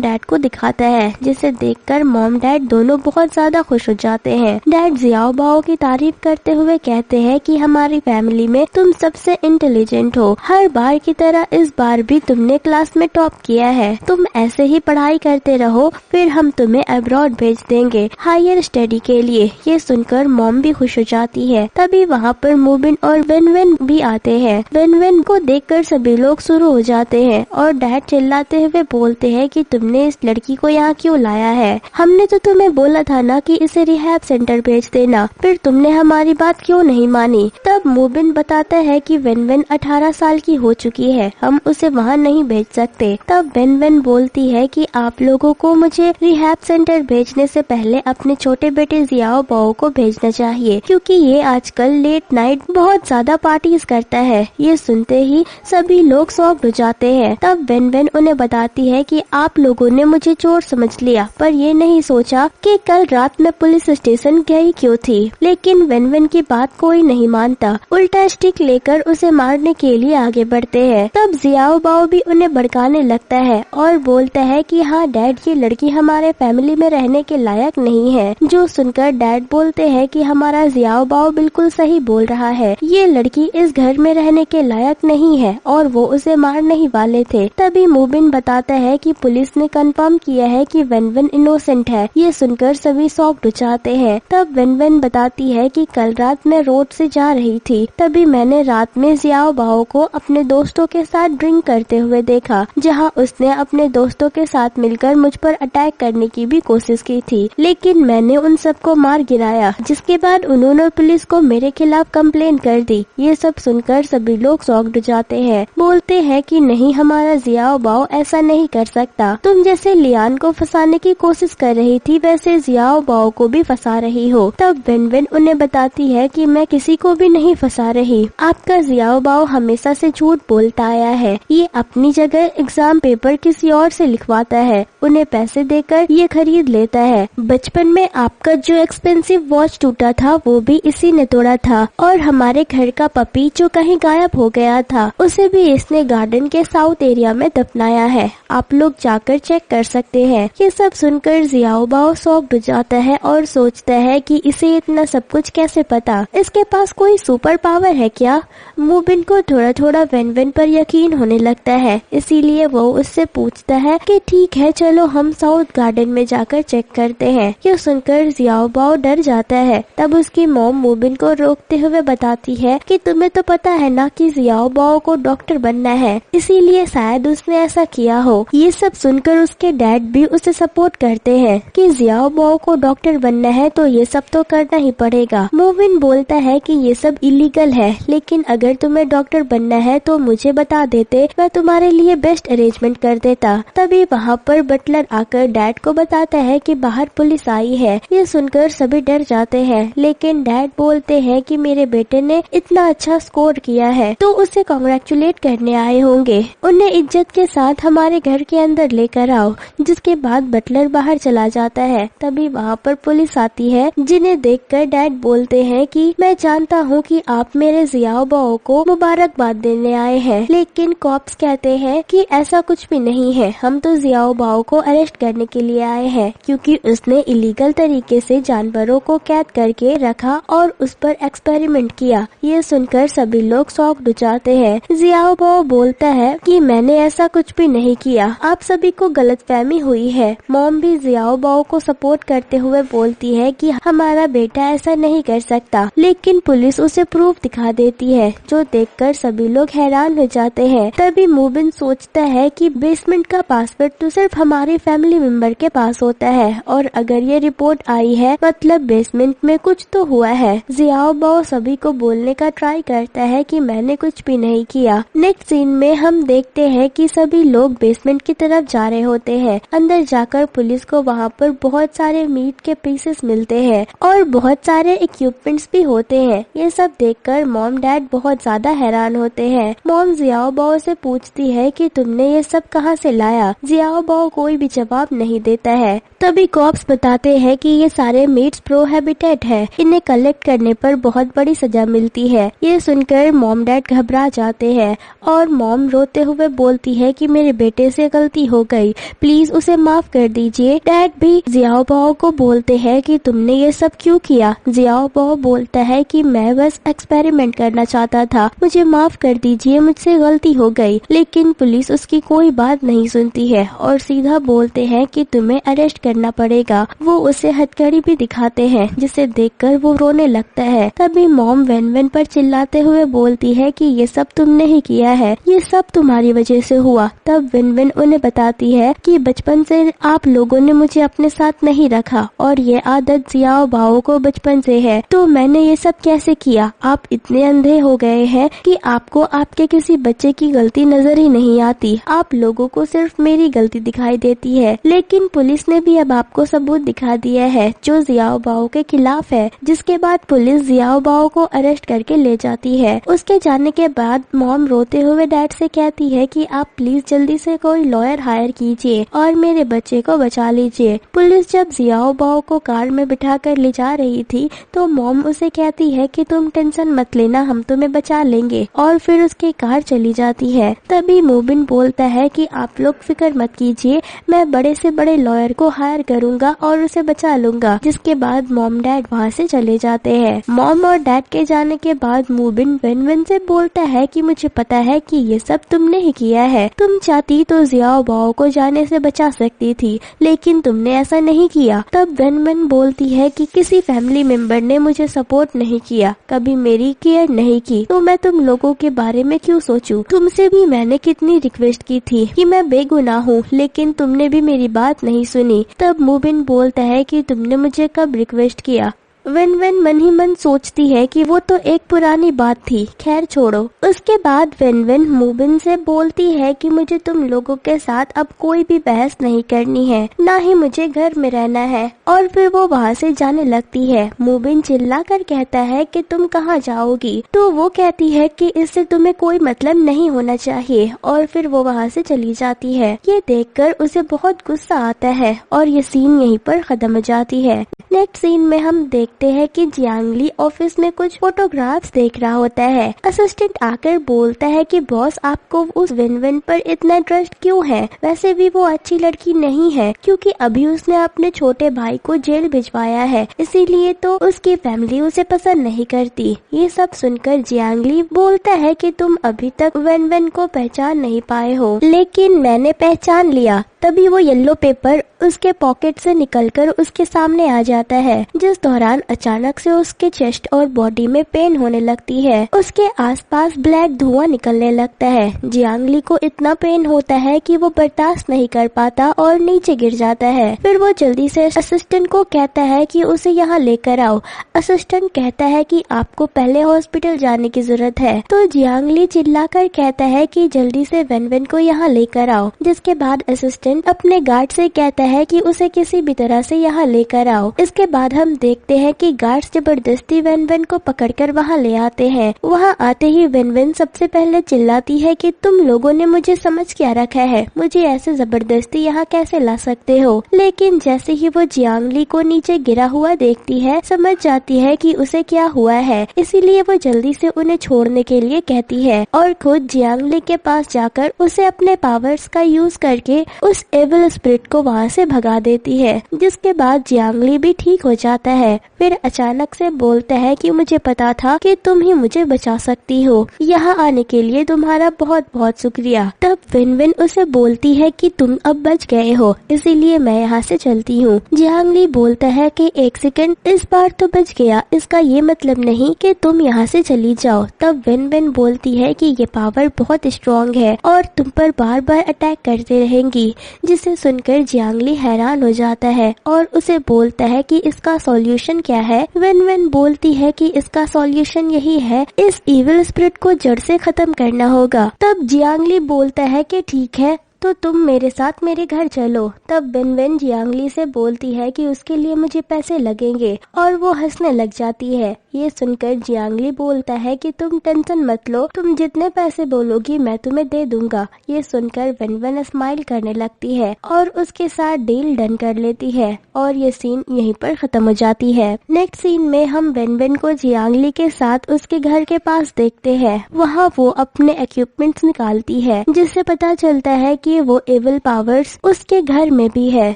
डैड को दिखाता है, जिसे देखकर मॉम डैड दोनों बहुत ज्यादा खुश हो जाते हैं। डैड जियाओ बाओ की तारीफ करते हुए कहते हैं कि हमारी फैमिली में तुम सबसे इंटेलिजेंट हो, हर बार की तरह इस बार भी तुमने क्लास में टॉप किया है, तुम ऐसे ही पढ़ाई करते रहो, फिर हम तुम्हें अब्रॉड भेज देंगे हायर स्टडी के लिए। ये सुनकर मॉम भी खुश हो जाती है। तभी वहाँ पर मूबिन और वेन वेन भी आते हैं। वेन वेन को देखकर सभी लोग शुरू हो जाते हैं और डैड चिल्लाते हुए बोलते हैं कि तुमने इस लड़की को यहाँ क्यों लाया है, हमने तो तुम्हें बोला था ना कि इसे रिहैब सेंटर भेज देना, फिर तुमने हमारी बात क्यों नहीं मानी। तब मूबिन बताता है कि वेन वेन 18 साल की हो चुकी है, हम उसे वहाँ नहीं भेज सकते। तब वेन वेन बोलती है कि आप लोगों को मुझे रिहैब सेंटर भेजने से पहले अपने छोटे बेटे जियाओ बाओ को भेजना चाहिए, क्योंकि ये आजकल लेट नाइट बहुत ज्यादा पार्टीज करता है। ये सुनते ही सभी लोग शॉक्ड हो जाते हैं। तब वेन वेन उन्हें बताती है कि आप लोगों ने मुझे चोर समझ लिया, पर ये नहीं सोचा कि कल रात में पुलिस स्टेशन गई क्यों थी। लेकिन वेन वेन की बात कोई नहीं मानता, उल्टा स्टिक लेकर उसे मारने के लिए आगे बढ़ते हैं। तब जियाओ बाओ भी उन्हें भड़काने लगता है और बोलता है कि हाँ डैड, ये लड़की हमारे फैमिली में रहने के लायक नहीं है। जो सुनकर डैड बोलते हैं कि हमारा जियाओ बाओ बिल्कुल सही बोल रहा है, ये लड़की इस घर में रहने के लायक नहीं है और वो उसे मारने ही वाले थे। तभी मूबिन बताता है कि पुलिस ने कंफर्म किया है कि वेन वेन इनोसेंट है। ये सुनकर सभी शॉक्ड हो जाते हैं। तब वेन वेन बताती है कि कल रात मैं रोड से जा रही थी, तभी मैंने रात में जियाओ बाओ को अपने दोस्तों के साथ ड्रिंक करते हुए देखा, जहां उसने अपने दोस्तों के साथ मिलकर मुझ पर अटैक करने की भी कोशिश की थी, लेकिन मैंने उन सबको मार गिराया, जिसके बाद उन्होंने पुलिस को मेरे खिलाफ कंप्लेन कर दी। ये सब सुनकर सभी लोग शॉक्ड हो जाते हैं, बोलते हैं कि नहीं, हमारा जियाओ बाओ ऐसा नहीं कर सकता, तुम जैसे लियान को फंसाने की कोशिश कर रही थी वैसे जियाओ बाओ को भी फंसा रही हो। तब वेन वेन उन्हें बताती है कि मैं किसी को भी नहीं फंसा रही, आपका जियाओ बाओ हमेशा से झूठ बोलता आया है, ये अपनी जगह एग्जाम पेपर किसी और से लिखवाता है, उन्हें पैसे देकर ये खरीद लेता है। बचपन में आपका जो एक्सपेंसिव वॉच टूटा था वो भी इसी ने तोड़ा था, और हमारे घर का पपी जो कहीं गायब हो गया था उसे भी इसने गार्डन के साउथ एरिया में दफनाया है, आप लोग जाकर चेक कर सकते हैं। ये सब सुनकर जियाओ बाओ शॉक्ड हो जाता है और सोचता है कि इसे इतना सब कुछ कैसे पता, इसके पास कोई सुपर पावर है क्या। मूबिन को थोड़ा थोड़ा वेन वेन पर यकीन होने लगता है, इसीलिए वो उससे पूछता है कि ठीक है चलो हम साउथ गार्डन में जाकर चेक करते हैं। ये सुनकर जियाओ बाओ डर जाता है। तब उसकी मॉम मूबिन को रोकते हुए बताती है कि तुम्हें तो पता है ना कि जियाओ बाओ को डॉक्टर बनना है, इसीलिए शायद उसने ऐसा किया हो। ये सब सुनकर उसके डैड भी उसे सपोर्ट करते हैं कि जियाओ जियाओ बाओ को डॉक्टर बनना है तो ये सब तो करना ही पड़ेगा। मूविन बोलता है कि ये सब इलीगल है, लेकिन अगर तुम्हें डॉक्टर बनना है तो मुझे बता देते, मैं तुम्हारे लिए बेस्ट अरेंजमेंट कर देता। तभी वहाँ पर बटलर आकर डैड को बताता है कि बाहर पुलिस आई है। ये सुनकर सभी डर जाते हैं, लेकिन डैड बोलते हैं कि मेरे बेटे ने इतना अच्छा स्कोर किया है तो उसे कांग्रेचुलेट करने आए होंगे, उन्हें इज्जत के साथ हमारे घर के अंदर लेकर आओ। जिसके बाद बटलर बाहर चला जाता है। तभी वहाँ पर पुलिस आती है, जिन्हें देखकर डैड बोलते हैं कि मैं जानता हूँ कि आप मेरे जियाओ बाओ को मुबारकबाद देने आए हैं, लेकिन कॉप्स कहते हैं कि ऐसा कुछ भी नहीं है, हम तो जियाओ बाओ को अरेस्ट करने के लिए आए हैं क्योंकि उसने इलीगल तरीके से जानवरों को कैद करके रखा और उस पर एक्सपेरिमेंट किया। ये सुनकर सभी लोग शॉक्ड हो जाते हैं। जियाओ बाओ बोलता है कि मैंने ऐसा कुछ भी नहीं किया, आप सभी को गलतफहमी हुई है। मॉम भी जियाओ बाओ को सपोर्ट करते हुए बोलती है कि हमारा बेटा ऐसा नहीं कर सकता, लेकिन पुलिस उसे प्रूफ दिखा देती है, जो देखकर सभी लोग हैरान हो जाते हैं। तभी मूबिन सोचता है कि बेसमेंट का पासवर्ड तो सिर्फ हमारे फैमिली मेंबर के पास होता है और अगर ये रिपोर्ट आई है मतलब बेसमेंट में कुछ तो हुआ है। जियाओ बाओ सभी को बोलने का ट्राई करता है कि मैंने कुछ भी नहीं किया। नेक्स्ट सीन में हम देखते हैं कि सभी लोग बेसमेंट की तरफ जा रहे होते हैं। अंदर जाकर पुलिस को वहाँ पर बहुत सारे मीट के पीसेस मिलते हैं और बहुत सारे इक्विपमेंट्स भी होते हैं। ये सब देखकर मॉम डैड बहुत ज्यादा हैरान होते हैं। मॉम जियाओ बाओ से पूछती है कि तुमने ये सब कहाँ से लाया। जियाओ बाओ कोई भी जवाब नहीं देता है। तभी कॉप्स बताते हैं कि ये सारे मीट्स प्रोहिबिटेड है, इन्हें कलेक्ट करने पर बहुत बड़ी सजा मिलती है। ये सुनकर मॉम डैड घबरा जाते हैं और मॉम रोते हुए बोलती है कि मेरे बेटे से गलती हो गई, प्लीज उसे माफ कर दीजिए। डैड भी जियाओ बाओ को बोलते हैं कि तुमने ये सब क्यों किया। जियाओ बाओ बोलता है कि मैं बस एक्सपेरिमेंट करना चाहता था, मुझे माफ कर दीजिए, मुझसे गलती हो गई। लेकिन पुलिस उसकी कोई बात नहीं सुनती है और सीधा बोलते हैं कि तुम्हें अरेस्ट करना पड़ेगा। वो उसे हथकड़ी भी दिखाते हैं, जिसे देखकर वो रोने लगता है। तभी मॉम वेन वेन पर चिल्लाते हुए बोलती है कि ये सब तुमने ही किया है, ये सब तुम्हारी वजह से हुआ। तब वेन वेन उन्हें बताती है कि बचपन से आप लोगों ने मुझे अपने साथ नहीं रखा और ये आदत जियाओ बाओ को बचपन से है, तो मैंने ये सब कैसे किया। आप इतने अंधे हो गए हैं कि आपको आपके किसी बच्चे की गलती नजर ही नहीं आती, आप लोगों को सिर्फ मेरी गलती दिखाई देती है। लेकिन पुलिस ने भी अब आपको सबूत दिखा दिया है जो जियाओ बाओ के खिलाफ है। जिसके बाद पुलिस जियाओ बाओ को अरेस्ट करके ले जाती है। उसके जाने के बाद मॉम रोते हुए डैड से कहती है कि आप प्लीज जल्दी से कोई लॉयर हायर कीजिए और मेरे बच्चे को बचा लीजिए। पुलिस जब जियाओ बाओ को कार में बिठाकर ले जा रही थी तो मॉम उसे कहती है कि तुम टेंशन मत लेना, हम तुम्हें बचा लेंगे, और फिर उसकी कार चली जाती है। तभी मूबिन बोलता है कि आप लोग फिक्र मत कीजिए, मैं बड़े से बड़े लॉयर को हायर करूंगा और उसे बचा लूंगा। जिसके बाद मॉम डैड वहाँ से चले जाते हैं। मॉम और डैड के जाने के बाद मूबिन वेन वेन से बोलता है कि मुझे पता है कि ये सब तुमने ही किया है, तुम चाहती तो जियाओ बाओ को जाने से बचा सकती थी, लेकिन तुमने ऐसा नहीं किया। तब वेन वेन बोलती है कि किसी फैमिली मेंबर ने मुझे सपोर्ट नहीं किया, कभी मेरी केयर नहीं की, तो मैं तुम लोगों के बारे में क्यों सोचूं। तुमसे भी मैंने कितनी रिक्वेस्ट की थी कि मैं बेगुनाह हूँ, लेकिन तुमने भी मेरी बात नहीं सुनी। तब मूबिन बोलता है कि तुमने मुझे कब रिक्वेस्ट किया। वेन वेन मन ही मन सोचती है कि वो तो एक पुरानी बात थी, खैर छोड़ो। उसके बाद वेन वेन मूबिन से बोलती है कि मुझे तुम लोगों के साथ अब कोई भी बहस नहीं करनी है, ना ही मुझे घर में रहना है, और फिर वो वहाँ से जाने लगती है। मूबिन चिल्ला कर कहता है कि तुम कहाँ जाओगी, तो वो कहती है कि इससे तुम्हें कोई मतलब नहीं होना चाहिए, और फिर वो वहाँ से चली जाती है। ये देखकर उसे बहुत गुस्सा आता है और ये सीन यहीं पर खत्म हो जाती है। नेक्स्ट सीन में हम देखते हैं कि जियांगली ऑफिस में कुछ फोटोग्राफ्स देख रहा होता है। असिस्टेंट आकर बोलता है कि बॉस आपको उस वेन वेन पर इतना ट्रस्ट क्यों है, वैसे भी वो अच्छी लड़की नहीं है, क्योंकि अभी उसने अपने छोटे भाई को जेल भिजवाया है, इसीलिए तो उसकी फैमिली उसे पसंद नहीं करती। ये सब सुनकर जियांगली बोलता है कि तुम अभी तक वेन वेन को पहचान नहीं पाए हो, लेकिन मैंने पहचान लिया। तभी वो येलो पेपर उसके पॉकेट से निकलकर उसके सामने आ जाता है, जिस दौरान अचानक से उसके चेस्ट और बॉडी में पेन होने लगती है। उसके आसपास ब्लैक धुआं निकलने लगता है। जियांगली को इतना पेन होता है कि वो बर्दाश्त नहीं कर पाता और नीचे गिर जाता है। फिर वो जल्दी से असिस्टेंट को कहता है कि उसे यहाँ लेकर आओ। असिस्टेंट कहता है कि आपको पहले हॉस्पिटल जाने की जरूरत है, तो जियांगली चिल्लाकर कहता है कि जल्दी से वेनवेन को यहाँ लेकर आओ। जिसके बाद असिस्टेंट अपने गार्ड से कहता है कि उसे किसी भी तरह से यहाँ लेकर आओ। इसके बाद हम देखते हैं कि गार्ड्स जबरदस्ती वेनवेन को पकड़कर वहाँ ले आते हैं। वहाँ आते ही वेनवेन सबसे पहले चिल्लाती है कि तुम लोगों ने मुझे समझ क्या रखा है, मुझे ऐसे जबरदस्ती यहाँ कैसे ला सकते हो। लेकिन जैसे ही वो जियांगली को नीचे गिरा हुआ देखती है, समझ जाती है कि उसे क्या हुआ है, इसीलिए वो जल्दी से उन्हें छोड़ने के लिए कहती है और खुद जियांगली के पास जाकर उसे अपने पावर्स का यूज करके उस एविल स्पिरिट को वहाँ से भगा देती है। जिसके बाद जियांगली भी ठीक हो जाता है। फिर अचानक से बोलता है कि मुझे पता था कि तुम ही मुझे बचा सकती हो, यहाँ आने के लिए तुम्हारा बहुत बहुत शुक्रिया। तब वेनवेन उसे बोलती है कि तुम अब बच गए हो, इसीलिए मैं यहाँ से चलती हूँ। जियांगली बोलता है कि एक सेकंड, इस बार तो बच गया, इसका ये मतलब नहीं कि तुम यहाँ से चली जाओ। तब वेनवेन बोलती है कि ये पावर बहुत स्ट्रॉन्ग है और तुम पर बार बार अटैक करते रहेंगी। जिसे सुनकर जियांगली हैरान हो जाता है और उसे बोलता है कि इसका सॉल्यूशन क्या है। वेनवेन बोलती है कि इसका सॉल्यूशन यही है, इस इविल स्पिरिट को जड़ से खत्म करना होगा। तब जियांगली बोलता है कि ठीक है, तो तुम मेरे साथ मेरे घर चलो। तब वेनवेन जियांगली से बोलती है कि उसके लिए मुझे पैसे लगेंगे और वो हंसने लग जाती है। ये सुनकर जियांगली बोलता है कि तुम टेंशन मत लो, तुम जितने पैसे बोलोगी मैं तुम्हें दे दूंगा। ये सुनकर वेनवेन स्माइल करने लगती है और उसके साथ डील डन कर लेती है और ये सीन यहीं पर खत्म हो जाती है। नेक्स्ट सीन में हम वेनवेन को जियांगली के साथ उसके घर के पास देखते हैं। वहाँ वो अपने इक्विपमेंट्स निकालती है, जिससे पता चलता है कि वो एविल पावर्स उसके घर में भी है।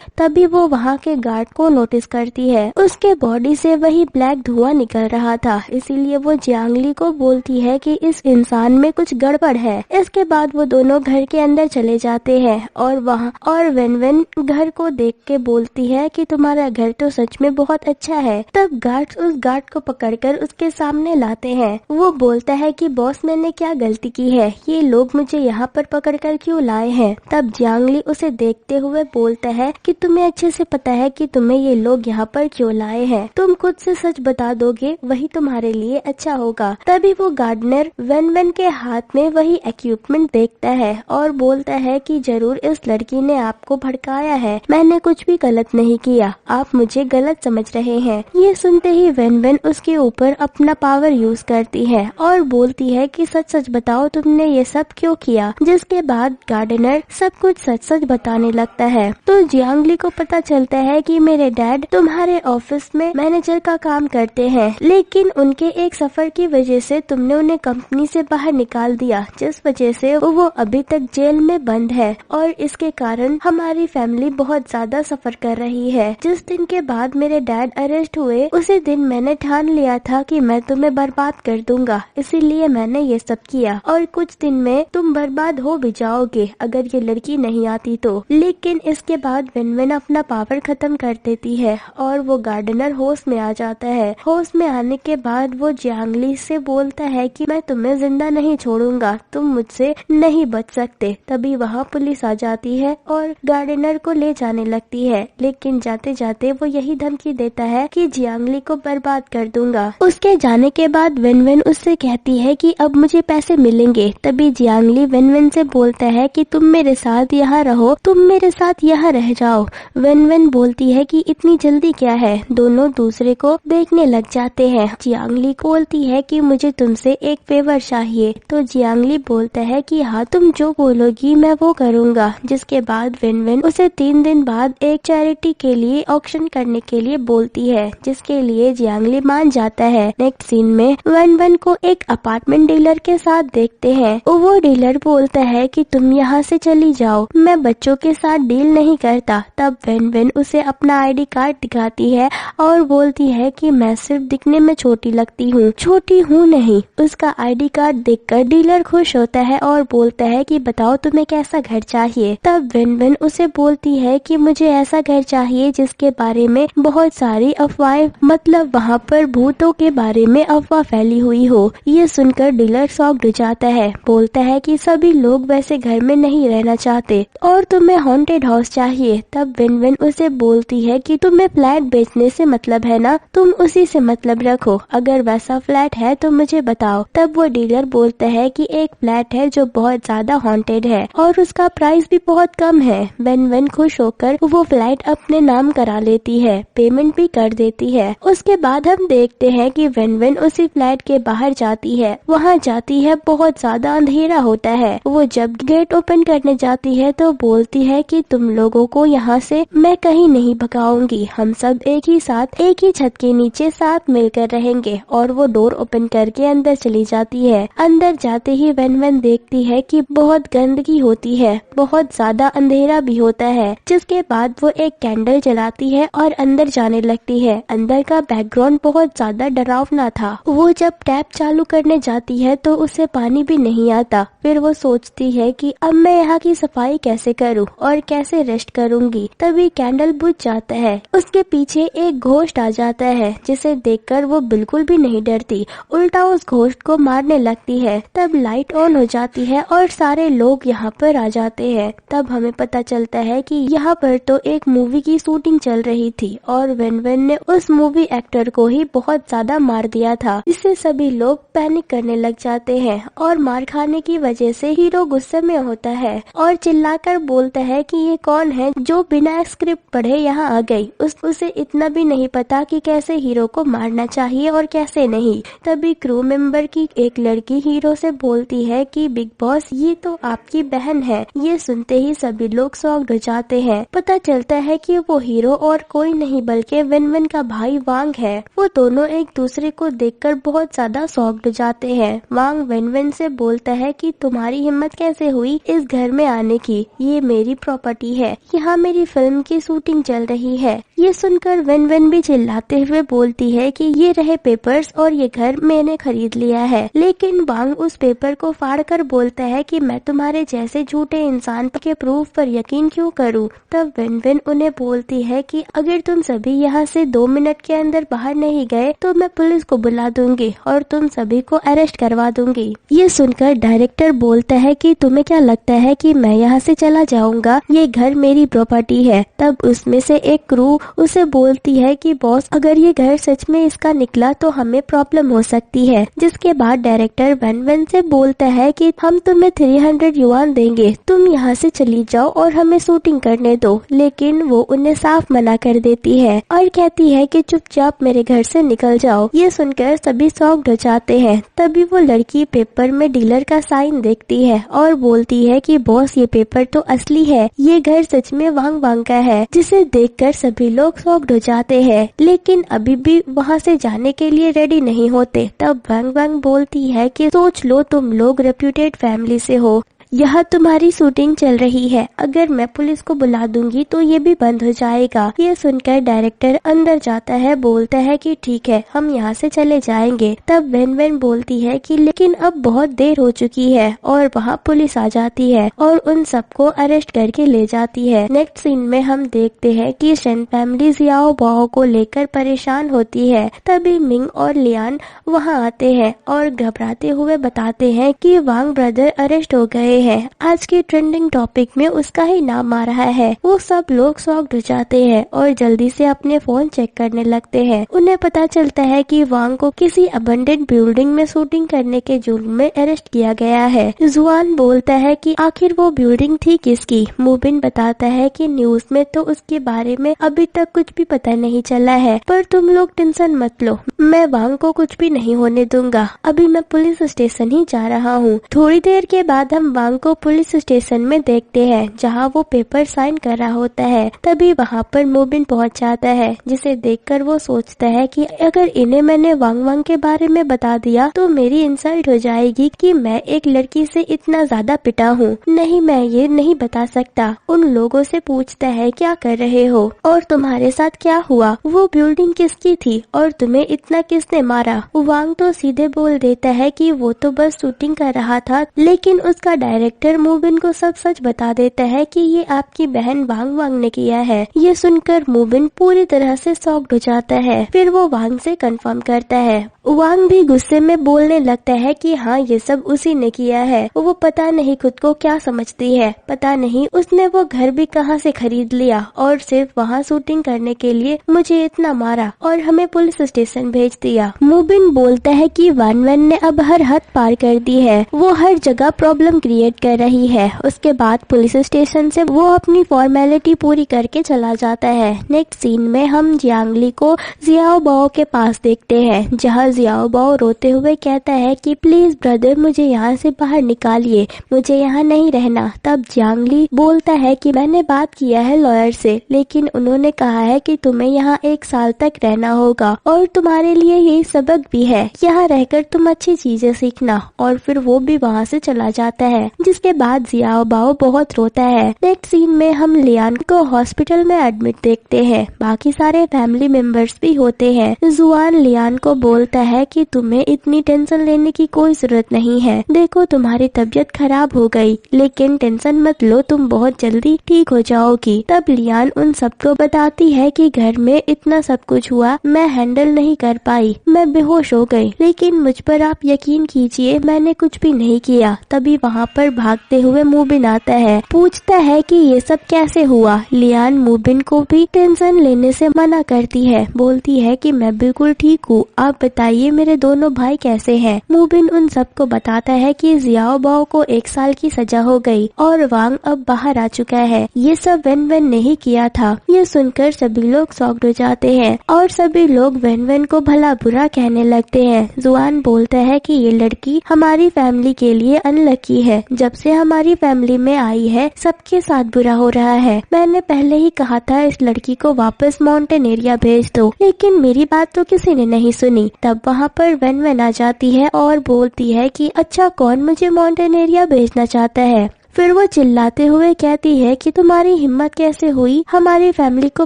तभी वो वहाँ के गार्ड को नोटिस करती है, उसके बॉडी से वही ब्लैक धुआं निकल रहा था। इसीलिए वो जियांगली को बोलती है कि इस इंसान में कुछ गड़बड़ है। इसके बाद वो दोनों घर के अंदर चले जाते हैं और वेनवेन घर को देख के बोलती है कि तुम्हारा घर तो सच में बहुत अच्छा है। तब गार्ड्स उस गार्ड को पकड़कर उसके सामने लाते हैं। वो बोलता है कि बॉस, मैंने क्या गलती की है, ये लोग मुझे यहाँ पर पकड़कर क्यों लाए हैं। तब जियांगली उसे देखते हुए बोलता है कि तुम्हें अच्छे से पता है कि तुम्हें ये लोग यहाँ पर क्यों लाए हैं, तुम खुद से सच बता दोगे, वही तुम्हारे लिए अच्छा होगा। तभी वो गार्डनर वेनवेन के हाथ में वही इक्विपमेंट देखता है और बोलता है कि जरूर इस लड़की ने आपको भड़काया है, मैंने कुछ भी गलत नहीं किया, आप मुझे गलत समझ रहे हैं। ये सुनते ही वेनवेन उसके ऊपर अपना पावर यूज करती है और बोलती है कि सच सच बताओ तुमने ये सब क्यों किया। जिसके बाद गार्डनर सब कुछ सच सच बताने लगता है। तो जियांगली को पता चलता है कि मेरे डैड तुम्हारे ऑफिस में मैनेजर का काम करते हैं, लेकिन उनके एक सफर की वजह से तुमने उन्हें कंपनी से बाहर निकाल दिया, जिस वजह से वो अभी तक जेल में बंद है और इसके कारण हमारी फैमिली बहुत ज्यादा सफर कर रही है। जिस दिन के बाद मेरे डैड अरेस्ट हुए, उसी दिन मैंने ठान लिया था कि मैं तुम्हें बर्बाद कर दूंगा, इसीलिए मैंने ये सब किया और कुछ दिन में तुम बर्बाद हो भी जाओगे अगर ये लड़की नहीं आती तो। लेकिन इसके बाद वेनवेन अपना पावर खत्म कर देती है और वो गार्डनर होश में आ जाता है। होश में आने के बाद वो जियांगली से बोलता है कि मैं तुम्हें जिंदा नहीं छोड़ूंगा, तुम मुझसे नहीं बच सकते। तभी वहाँ पुलिस आ जाती है और गार्डनर को ले जाने लगती है, लेकिन जाते जाते वो यही धमकी देता है कि जियांगली को बर्बाद कर दूंगा। उसके जाने के बाद वेनवेन उससे कहती है कि अब मुझे पैसे मिलेंगे। तभी जियांगली वेनवेन से बोलता है कि तुम मेरे साथ यहाँ रहो, तुम मेरे साथ यहाँ रह जाओ। वेनवेन बोलती है कि इतनी जल्दी क्या है। दोनों दूसरे को देखने लग जाते हैं। जियांगली बोलती है कि मुझे तुमसे एक फेवर चाहिए। तो जियांगली बोलता है कि हाँ, तुम जो बोलोगी मैं वो करूँगा। जिसके बाद वेनवेन उसे 3 दिन बाद एक चैरिटी के लिए ऑक्शन करने के लिए बोलती है, जिसके लिए जियांगली मान जाता है। नेक्स्ट सीन में वेनवेन को एक अपार्टमेंट डीलर के साथ देखते हैं। वो डीलर बोलता है कि तुम यहाँ से चली जाओ, मैं बच्चों के साथ डील नहीं करता। तब वेनवेन उसे अपना आईडी कार्ड दिखाती है और बोलती है कि मैं सिर्फ दिखने में छोटी लगती हूँ। छोटी हूँ नहीं। उसका आईडी कार्ड देखकर डीलर खुश होता है और बोलता है कि बताओ तुम्हें कैसा घर चाहिए। तब विन विन उसे बोलती है कि मुझे ऐसा घर चाहिए जिसके बारे में बहुत सारी अफवाहें, मतलब वहाँ पर भूतों के बारे में अफवाह फैली हुई हो। ये सुनकर डीलर शॉक्ड हो जाता है। बोलता है कि सभी लोग वैसे घर में नहीं रहना चाहते और तुम्हें हॉन्टेड हाउस चाहिए। तब विन विन उसे बोलती है कि तुम्हें फ्लैट बेचने से मतलब है ना, तुम उसी से मतलब रखो। अगर वैसा फ्लैट है तो मुझे बताओ। तब वो डीलर बोलता है कि एक फ्लैट है जो बहुत ज्यादा हॉन्टेड है और उसका प्राइस भी बहुत कम है। विन विन खुश होकर वो फ्लैट अपने नाम करा लेती है, पेमेंट भी कर देती है। उसके बाद हम देखते हैं कि विन विन उसी फ्लैट के बाहर जाती है। वहाँ जाती है, बहुत ज्यादा अंधेरा होता है। वो जब गेट ओपन करने जाती है तो बोलती है कि तुम लोगों को यहाँ से मैं कहीं नहीं भगाऊंगी, हम सब एक ही साथ एक ही छत के नीचे साथ मिलकर रहेंगे। और वो डोर ओपन करके अंदर चली जाती है। अंदर जाते ही विन विन देखती है कि बहुत गंदगी होती है, बहुत ज्यादा अंधेरा भी होता है। जिसके बाद वो एक कैंडल जलाती है और अंदर जाने लगती है। अंदर का बैकग्राउंड बहुत ज्यादा डरावना था। वो जब टैप चालू करने जाती है तो उसे पानी भी नहीं आता। फिर वो सोचती है कि अब मैं यहाँ की सफाई कैसे करूँ और कैसे रेस्ट करूँगी। तभी कैंडल बुझ जाता है। उसके पीछे एक घोस्ट आ जाता है जिसे देखकर वो बिल्कुल भी नहीं डरती, उल्टा उस घोस्ट को मारने लगती है। तब लाइट ऑन हो जाती है और सारे लोग यहाँ पर आ जाते हैं। तब हमें पता चलता है कि यहाँ पर तो एक मूवी की शूटिंग चल रही थी और विन विन ने उस मूवी एक्टर को ही बहुत ज्यादा मार दिया था। इससे सभी लोग पैनिक करने लग जाते हैं और मार खाने की वजह से हीरो गुस्से में होता है और चिल्लाकर बोलता है कि ये कौन है जो बिना स्क्रिप्ट पढ़े यहाँ आ गई। उसे इतना भी नहीं पता कि कैसे हीरो को मारना चाहिए और कैसे नहीं। तभी क्रू मेंबर की एक लड़की हीरो से बोलती है कि बिग बॉस ये तो आपकी बहन है। ये सुनते ही सभी लोग शॉक्ड हो जाते हैं। पता चलता है कि वो हीरो और कोई नहीं बल्कि विन विन का भाई वांग है। वो दोनों एक दूसरे को देखकर बहुत ज्यादा शॉक्ड हो जाते हैं। वांग विन विन से बोलता है कि तुम्हारी हिम्मत कैसे हुई इस घर में आने की, ये मेरी प्रॉपर्टी है, यहाँ मेरी फिल्म की शूटिंग चल रही है। ये सुनकर विन विन भी चिल्लाते हुए बोलती है कि ये रहे पेपर्स और ये घर मैंने खरीद लिया है। लेकिन वांग उस पेपर को फाड़कर बोलता है कि मैं तुम्हारे जैसे झूठे इंसान के प्रूफ पर यकीन क्यों करूं। तब विन विन उन्हें बोलती है कि अगर तुम सभी यहाँ से 2 मिनट के अंदर बाहर नहीं गए तो मैं पुलिस को बुला दूंगी और तुम सभी को अरेस्ट करवा दूंगी। ये सुनकर डायरेक्टर बोलता है कि तुम्हें क्या लगता है कि मैं यहाँ से चला जाऊंगा, ये घर मेरी प्रॉपर्टी है। तब उसमें से एक क्रू उसे बोलती है कि बॉस अगर ये घर सच में इसका निकला तो हमें प्रॉब्लम हो सकती है। जिसके बाद डायरेक्टर विन विन से बोलता है कि हम तुम्हें 300 युआन देंगे, तुम यहाँ से चली जाओ और हमें शूटिंग करने दो। लेकिन वो उन्हें साफ मना कर देती है और कहती है कि चुपचाप मेरे घर से निकल जाओ। ये सुनकर सभी शॉक्ड हो जाते हैं। तभी वो लड़की पेपर में डीलर का साइन देखती है और बोलती है कि बॉस ये पेपर तो असली है, ये घर सच में वांग वांग का है। जिसे देखकर सभी लोग शॉक्ड हो जाते हैं लेकिन अभी भी वहाँ से जाने के लिए रेडी नहीं होते। तब वांग वांग बोलती है कि सोच लो तुम लोग रेप्यूटेड फैमिली से हो, यहाँ तुम्हारी शूटिंग चल रही है, अगर मैं पुलिस को बुला दूंगी तो ये भी बंद हो जाएगा। ये सुनकर डायरेक्टर अंदर जाता है, बोलता है कि ठीक है हम यहाँ से चले जाएंगे। तब विन विन बोलती है कि लेकिन अब बहुत देर हो चुकी है और वहाँ पुलिस आ जाती है और उन सबको अरेस्ट करके ले जाती है। नेक्स्ट सीन में हम देखते हैं कि शन फैमिली जियाओ बाओ को लेकर परेशान होती है। तभी मिंग और लियान वहाँ आते हैं और घबराते हुए बताते हैं कि वांग ब्रदर अरेस्ट हो गए है। आज के ट्रेंडिंग टॉपिक में उसका ही नाम आ रहा है। वो सब लोग शॉक्ड हो जाते हैं और जल्दी से अपने फोन चेक करने लगते हैं। उन्हें पता चलता है कि वांग को किसी अबंडेंट बिल्डिंग में शूटिंग करने के जुर्म में अरेस्ट किया गया है। जुआन बोलता है कि आखिर वो बिल्डिंग थी किसकी। मुबिन बताता है कि न्यूज में तो उसके बारे में अभी तक कुछ भी पता नहीं चला है, पर तुम लोग टेंशन मत लो, मैं वांग को कुछ भी नहीं होने दूंगा। अभी मैं पुलिस स्टेशन ही जा रहा हूँ। थोड़ी देर के बाद हम वांग वांग को पुलिस स्टेशन में देखते हैं जहाँ वो पेपर साइन कर रहा होता है। तभी वहाँ पर मूबिन पहुँच जाता है, जिसे देखकर वो सोचता है कि अगर इन्हें मैंने वांग के बारे में बता दिया तो मेरी इंसल्ट हो जाएगी कि मैं एक लड़की से इतना ज्यादा पिटा हूँ। नहीं, मैं ये नहीं बता सकता। उन लोगों से पूछता है क्या कर रहे हो और तुम्हारे साथ क्या हुआ, वो बिल्डिंग किसकी थी और तुम्हें इतना किसने मारा। वांग तो सीधे बोल देता है कि वो तो बस शूटिंग कर रहा था, लेकिन उसका डायरेक्टर मूबिन को सब सच बता देता है कि ये आपकी बहन वांग ने किया है। ये सुनकर मूबिन पूरी तरह से शॉक्ड हो जाता है। फिर वो वांग से कंफर्म करता है। वांग भी गुस्से में बोलने लगता है कि हाँ, ये सब उसी ने किया है। वो पता नहीं खुद को क्या समझती है, पता नहीं उसने वो घर भी कहाँ से खरीद लिया और सिर्फ वहाँ शूटिंग करने के लिए मुझे इतना मारा और हमें पुलिस स्टेशन भेज दिया। मूबिन बोलता है कि वान वन ने अब हर हद पार कर दी है, वो हर जगह प्रॉब्लम क्रिएट कर रही है। उसके बाद पुलिस स्टेशन से वो अपनी फॉर्मेलिटी पूरी करके चला जाता है। नेक्स्ट सीन में हम जियांगली को जियाओ बाओ के पास देखते हैं, जहाँ जियाओ बाओ रोते हुए कहता है कि प्लीज ब्रदर, मुझे यहाँ से बाहर निकालिए, मुझे यहाँ नहीं रहना। तब जियांगली बोलता है कि मैंने बात किया है लॉयर से, लेकिन उन्होंने कहा है कि तुम्हें यहाँ 1 साल तक रहना होगा और तुम्हारे लिए यही सबक भी है, यहाँ रहकर तुम अच्छी चीजें सीखना। और फिर वो भी वहाँ से चला जाता है, जिसके बाद जियाओ बाओ बहुत रोता है। नेक्स्ट सीन में हम लियान को हॉस्पिटल में एडमिट देखते हैं। बाकी सारे फैमिली मेंबर्स भी होते हैं। जुआन लियान को बोलता है कि तुम्हें इतनी टेंशन लेने की कोई जरूरत नहीं है, देखो तुम्हारी तबीयत खराब हो गई, लेकिन टेंशन मत लो, तुम बहुत जल्दी ठीक हो जाओगी। तब लियान उन सबको बताती है कि घर में इतना सब कुछ हुआ, मैं हैंडल नहीं कर पाई, मैं बेहोश हो गई, लेकिन मुझ पर आप यकीन कीजिए मैंने कुछ भी नहीं किया। तभी वहाँ पर भागते हुए मूबिन आता है, पूछता है कि ये सब कैसे हुआ। लियान मूबिन को भी टेंशन लेने से मना करती है, बोलती है कि मैं बिल्कुल ठीक हूँ, आप बताइए मेरे दोनों भाई कैसे हैं। मूबिन उन सबको बताता है कि जियाओ बाओ को 1 साल की सजा हो गई और वांग अब बाहर आ चुका है, ये सब वेन वेन ने ही किया था। ये सुनकर सभी लोग शॉक्ड हो जाते हैं और सभी लोग वेन वेन को भला बुरा कहने लगते हैं। जुआन बोलता है कि ये लड़की हमारी फैमिली के लिए अनलकी है, जब से हमारी फैमिली में आई है सबके साथ बुरा हो रहा है। मैंने पहले ही कहा था इस लड़की को वापस माउंटेन एरिया भेज दो, लेकिन मेरी बात तो किसी ने नहीं सुनी। तब वहाँ पर वेन वेन आ जाती है और बोलती है कि अच्छा, कौन मुझे माउंटेन एरिया भेजना चाहता है। फिर वो चिल्लाते हुए कहती है कि तुम्हारी हिम्मत कैसे हुई हमारी फैमिली को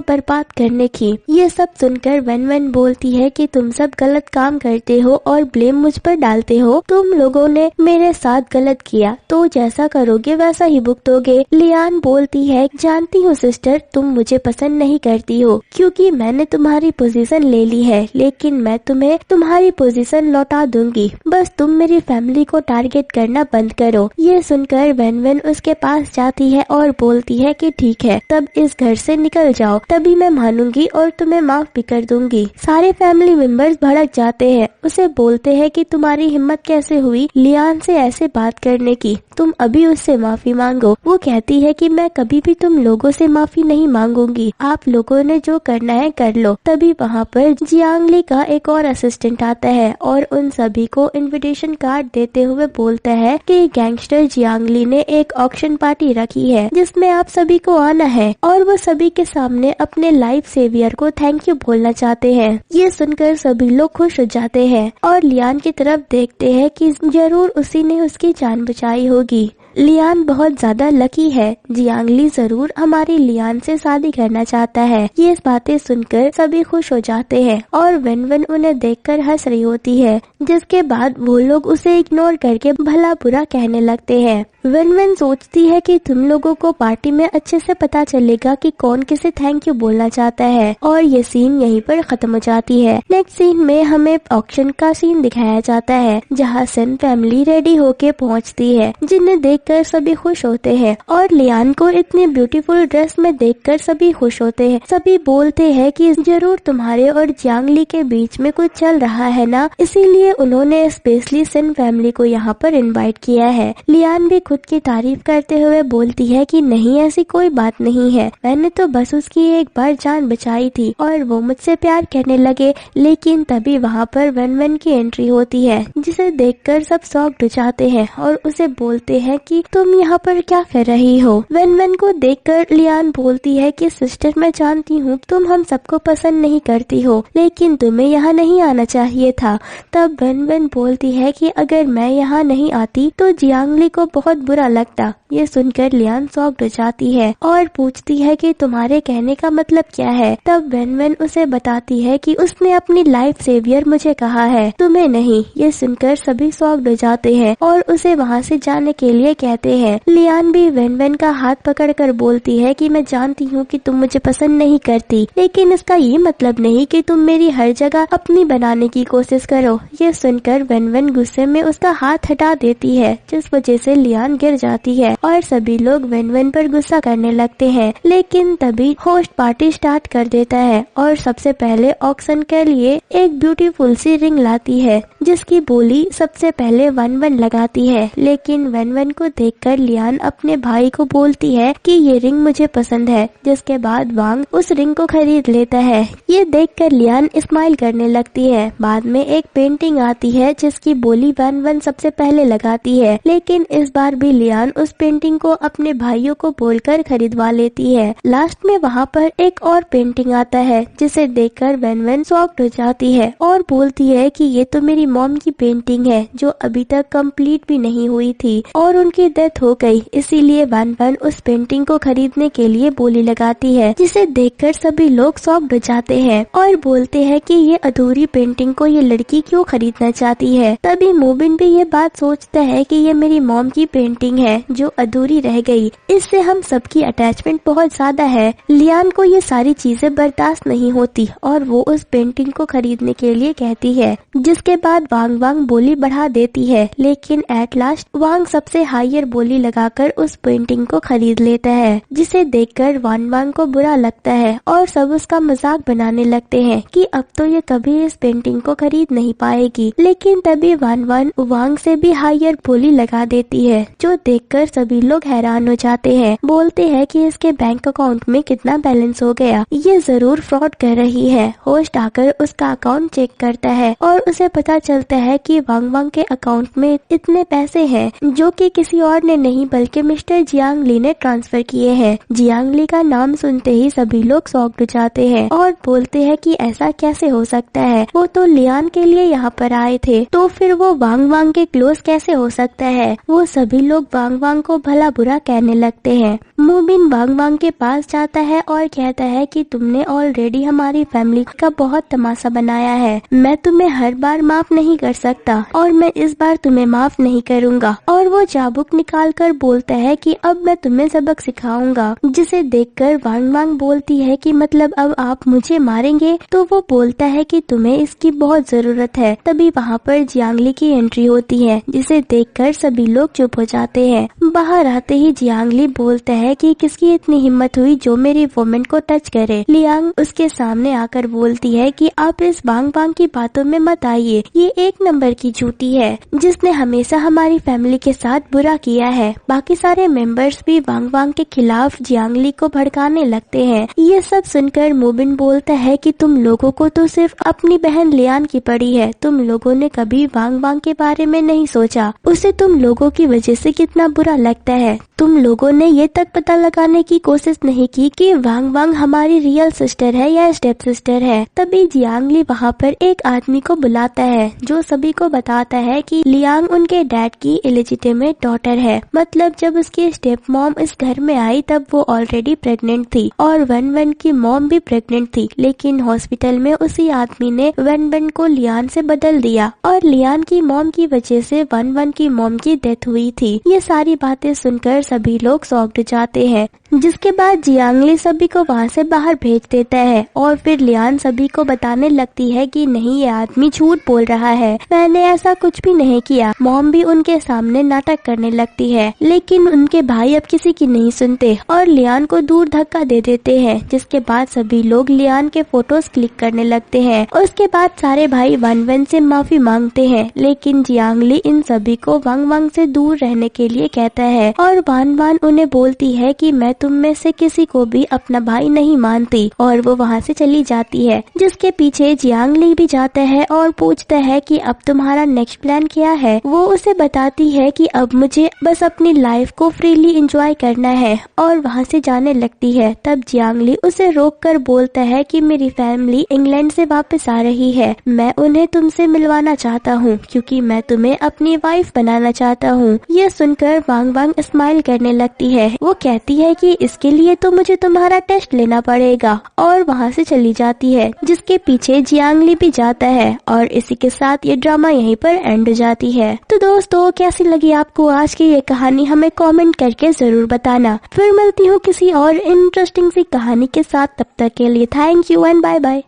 बर्बाद करने की। ये सब सुनकर वेन वेन बोलती है कि तुम सब गलत काम करते हो और ब्लेम मुझ पर डालते हो, तुम लोगों ने मेरे साथ गलत किया तो जैसा करोगे वैसा ही भुगतोगे। लियान बोलती है, जानती हूँ सिस्टर, तुम मुझे पसंद नहीं करती हो क्योंकि मैंने तुम्हारी पोजीशन ले ली है, लेकिन मैं तुम्हें तुम्हारी पोजीशन लौटा दूंगी, बस तुम मेरी फैमिली को टारगेट करना बंद करो। ये सुनकर वेन वेन उसके पास जाती है और बोलती है कि ठीक है, तब इस घर से निकल जाओ, तभी मैं मानूंगी और तुम्हें माफ भी कर दूंगी। सारे फैमिली मेंबर्स भड़क जाते हैं, उसे बोलते हैं कि तुम्हारी हिम्मत कैसे हुई लियान से ऐसे बात करने की, तुम अभी उससे माफी मांगो। वो कहती है कि मैं कभी भी तुम लोगों से माफी नहीं मांगूंगी, आप लोगों ने जो करना है कर लो। तभी वहाँ पर जियांगली का एक और असिस्टेंट आता है और उन सभी को इनविटेशन कार्ड देते हुए बोलता है कि गैंगस्टर जियांगली ने एक ऑक्शन पार्टी रखी है जिसमें आप सभी को आना है और वो सभी के सामने अपने लाइफ सेवियर को थैंक यू बोलना चाहते हैं। ये सुनकर सभी लोग खुश हो जाते हैं और लियान की तरफ देखते हैं कि जरूर उसी ने उसकी जान बचाई होगी। लियान बहुत ज्यादा लकी है, जियांगली जरूर हमारी लियान से शादी करना चाहता है। ये बातें सुनकर सभी खुश हो जाते हैं और वेन वेन उन्हें देखकर हंस रही होती है, जिसके बाद वो लोग उसे इग्नोर करके भला बुरा कहने लगते हैं। वेन वेन सोचती है कि तुम लोगों को पार्टी में अच्छे से पता चलेगा कि कौन किसे थैंक यू बोलना चाहता है और ये सीन यहीं पर खत्म हो जाती है। नेक्स्ट सीन में हमें ऑक्शन का सीन दिखाया जाता है जहाँ सेन फैमिली रेडी होके पहुँचती है, जिन्हें देखकर सभी खुश होते हैं और लियान को इतनी ब्यूटीफुल ड्रेस में देखकर सभी खुश होते हैं। सभी बोलते हैं कि जरूर तुम्हारे और जियांगली के बीच में कुछ चल रहा है ना, इसीलिए उन्होंने स्पेशली सेन फैमिली को यहाँ पर इनवाइट किया है। लियान भी खुद खुद की तारीफ करते हुए बोलती है कि नहीं, ऐसी कोई बात नहीं है, मैंने तो बस उसकी एक बार जान बचाई थी और वो मुझसे प्यार करने लगे। लेकिन तभी वहाँ पर वन वन की एंट्री होती है, जिसे देखकर सब शॉक्ड हो जाते हैं और उसे बोलते हैं कि तुम यहाँ पर क्या कर रही हो। वन वन को देखकर लियान बोलती है कि सिस्टर, मैं जानती हूँ तुम हम सबको पसंद नहीं करती हो, लेकिन तुम्हें यहाँ नहीं आना चाहिए था। तब वन वन बोलती है कि अगर मैं यहाँ नहीं आती तो जियांगली को बहुत बुरा लगता। ये सुनकर लियान शॉक्ड हो जाती है और पूछती है कि तुम्हारे कहने का मतलब क्या है। तब वन वन उसे बताती है कि उसने अपनी लाइफ सेवियर मुझे कहा है, तुम्हें नहीं। ये सुनकर सभी शॉक्ड हो जाते हैं और उसे वहाँ से जाने के लिए कहते हैं। लियान भी वन वन का हाथ पकड़कर बोलती है कि मैं जानती हूँ कि तुम मुझे पसंद नहीं करती, लेकिन इसका ये मतलब नहीं कि तुम मेरी हर जगह अपनी बनाने की कोशिश करो। ये सुनकर वन वन गुस्से में उसका हाथ हटा देती है, जिस वजह से लियान गिर जाती है और सभी लोग वन वन पर गुस्सा करने लगते हैं। लेकिन तभी होस्ट पार्टी स्टार्ट कर देता है और सबसे पहले ऑक्शन के लिए एक ब्यूटीफुल सी रिंग लाती है, जिसकी बोली सबसे पहले वन वन लगाती है। लेकिन वन वन को देखकर लियान अपने भाई को बोलती है कि ये रिंग मुझे पसंद है, जिसके बाद वांग उस रिंग को खरीद लेता है। ये देखकर लियान स्माइल करने लगती है। बाद में एक पेंटिंग आती है जिसकी बोली वन वन सबसे पहले लगाती है, लेकिन इस बार भी लियान उस पेंटिंग को अपने भाइयों को बोलकर खरीदवा लेती है। लास्ट में वहाँ पर एक और पेंटिंग आता है, जिसे देखकर वन वन शॉक्ड हो जाती है और बोलती है कि ये तो मेरी मॉम की पेंटिंग है, जो अभी तक कंप्लीट भी नहीं हुई थी और उनकी डेथ हो गई, इसीलिए वन वन उस पेंटिंग को खरीदने के लिए बोली लगाती है, जिसे देखकर सभी लोग शॉक्ड हो जाते हैं और बोलते हैं कि ये अधूरी पेंटिंग को ये लड़की क्यों खरीदना चाहती है। तभी मोबिन भी ये बात सोचता है कि ये मेरी मॉम की पेंटिंग है जो अधूरी रह गई, इससे हम सबकी अटैचमेंट बहुत ज्यादा है। लियान को ये सारी चीजें बर्दाश्त नहीं होती और वो उस पेंटिंग को खरीदने के लिए कहती है, जिसके बाद वांग वांग बोली बढ़ा देती है। लेकिन एट लास्ट वांग सबसे हायर बोली लगाकर उस पेंटिंग को खरीद लेता है, जिसे देखकर वांग वांग को बुरा लगता है और सब उसका मजाक बनाने लगते हैं कि अब तो ये कभी इस पेंटिंग को खरीद नहीं पाएगी। लेकिन तभी वान वान वांग से भी हायर बोली लगा देती है, जो देखकर सभी लोग हैरान हो जाते हैं। बोलते हैं कि इसके बैंक अकाउंट में कितना बैलेंस हो गया, ये जरूर फ्रॉड कर रही है। होस्ट आकर उसका अकाउंट चेक करता है और उसे पता चलता है कि वांग वांग के अकाउंट में इतने पैसे हैं, जो कि किसी और ने नहीं बल्कि मिस्टर जियांगली ने ट्रांसफर किए हैं। जियांगली का नाम सुनते ही सभी लोग शॉक्ड हो जाते हैं और बोलते हैं कि ऐसा कैसे हो सकता है, वो तो लियान के लिए यहाँ पर आए थे, तो फिर वो वांग वांग के क्लोज कैसे हो सकता है। वो सभी लोग वांग वांग को भला बुरा कहने लगते हैं। मोबिन वांग वांग के पास जाता है और कहता है कि तुमने ऑलरेडी हमारी फैमिली का बहुत तमाशा बनाया है, मैं तुम्हें हर बार माफ नहीं कर सकता और मैं इस बार तुम्हें माफ नहीं करूँगा। और वो चाबुक निकाल कर बोलता है कि अब मैं तुम्हें सबक सिखाऊंगा, जिसे देखकर वांग वांग बोलती है कि मतलब अब आप मुझे मारेंगे। तो वो बोलता है कि तुम्हें इसकी बहुत जरूरत है। तभी वहाँ पर जियांगली की एंट्री होती है, जिसे देखकर सभी लोग चुप हो जाते हैं। बाहर आते ही जियांगली बोलता है कि किसकी इतनी हिम्मत हुई जो मेरी वुमेन को टच करे। लियांग उसके सामने आकर बोलती है कि आप इस वांग वांग की बातों में मत आइए, ये एक नंबर की झूठी है, जिसने हमेशा हमारी फैमिली के साथ बुरा किया है। बाकी सारे मेंबर्स भी वांग वांग के खिलाफ जियांगली को भड़काने लगते हैं। ये सब सुनकर मोबिन बोलता है कि तुम लोगों को तो सिर्फ अपनी बहन लियान की पड़ी है, तुम लोगों ने कभी वांग वांग के बारे में नहीं सोचा, उसे तुम लोगों की वजह से कितना बुरा लगता है। तुम लोगों ने ये तक पता लगाने की कोशिश नहीं की कि वांग वांग हमारी रियल सिस्टर है या स्टेप सिस्टर है। तभी जियांगली वहाँ पर एक आदमी को बुलाता है, जो सभी को बताता है कि लियांग उनके डैड की इलेजिटिमेट डॉटर है। मतलब जब उसकी स्टेप मॉम इस घर में आई तब वो ऑलरेडी प्रेग्नेंट थी और वन वन की मॉम भी प्रेग्नेंट थी, लेकिन हॉस्पिटल में उसी आदमी ने वन वन को लियान से बदल दिया और लियान की मॉम की वजह से वन वन की मॉम की डेथ हुई थी। ये सारी बातें सुनकर सभी लोग शॉक्ड जाते हैं, जिसके बाद जियांगली सभी को वहाँ से बाहर भेज देता है और फिर लियान सभी को बताने लगती है कि नहीं, ये आदमी झूठ बोल रहा है, मैंने ऐसा कुछ भी नहीं किया। मॉम भी उनके सामने नाटक करने लगती है, लेकिन उनके भाई अब किसी की नहीं सुनते और लियान को दूर धक्का दे देते हैं, जिसके बाद सभी लोग लियान के फोटोज क्लिक करने लगते हैं। उसके बाद सारे भाई वन वन से माफी मांगते हैं, लेकिन जियांगली इन सभी को वांग वांग से दूर रहने रहने के लिए कहता है और वान वान उन्हें बोलती है कि मैं तुम में से किसी को भी अपना भाई नहीं मानती, और वो वहाँ से चली जाती है। जिसके पीछे जियांग ली भी जाता है और पूछता है कि अब तुम्हारा नेक्स्ट प्लान क्या है। वो उसे बताती है कि अब मुझे बस अपनी लाइफ को फ्रीली एंजॉय करना है, और वहाँ से जाने लगती है। तब जियांग ली उसे रोक कर बोलता है कि मेरी फैमिली इंग्लैंड से वापस आ रही है, मैं उन्हें तुमसे मिलवाना चाहता हूँ क्योंकि मैं तुम्हें अपनी वाइफ बनाना चाहता हूँ। ये सुनकर वांग वांग स्माइल करने लगती है। वो कहती है कि इसके लिए तो मुझे तुम्हारा टेस्ट लेना पड़ेगा, और वहाँ से चली जाती है। जिसके पीछे जियांग ली भी जाता है, और इसी के साथ ये ड्रामा यहीं पर एंड हो जाती है। तो दोस्तों, कैसी लगी आपको आज की ये कहानी, हमें कमेंट करके जरूर बताना। फिर मिलती हूँ किसी और इंटरेस्टिंग सी कहानी के साथ, तब तक के लिए thank you and bye bye.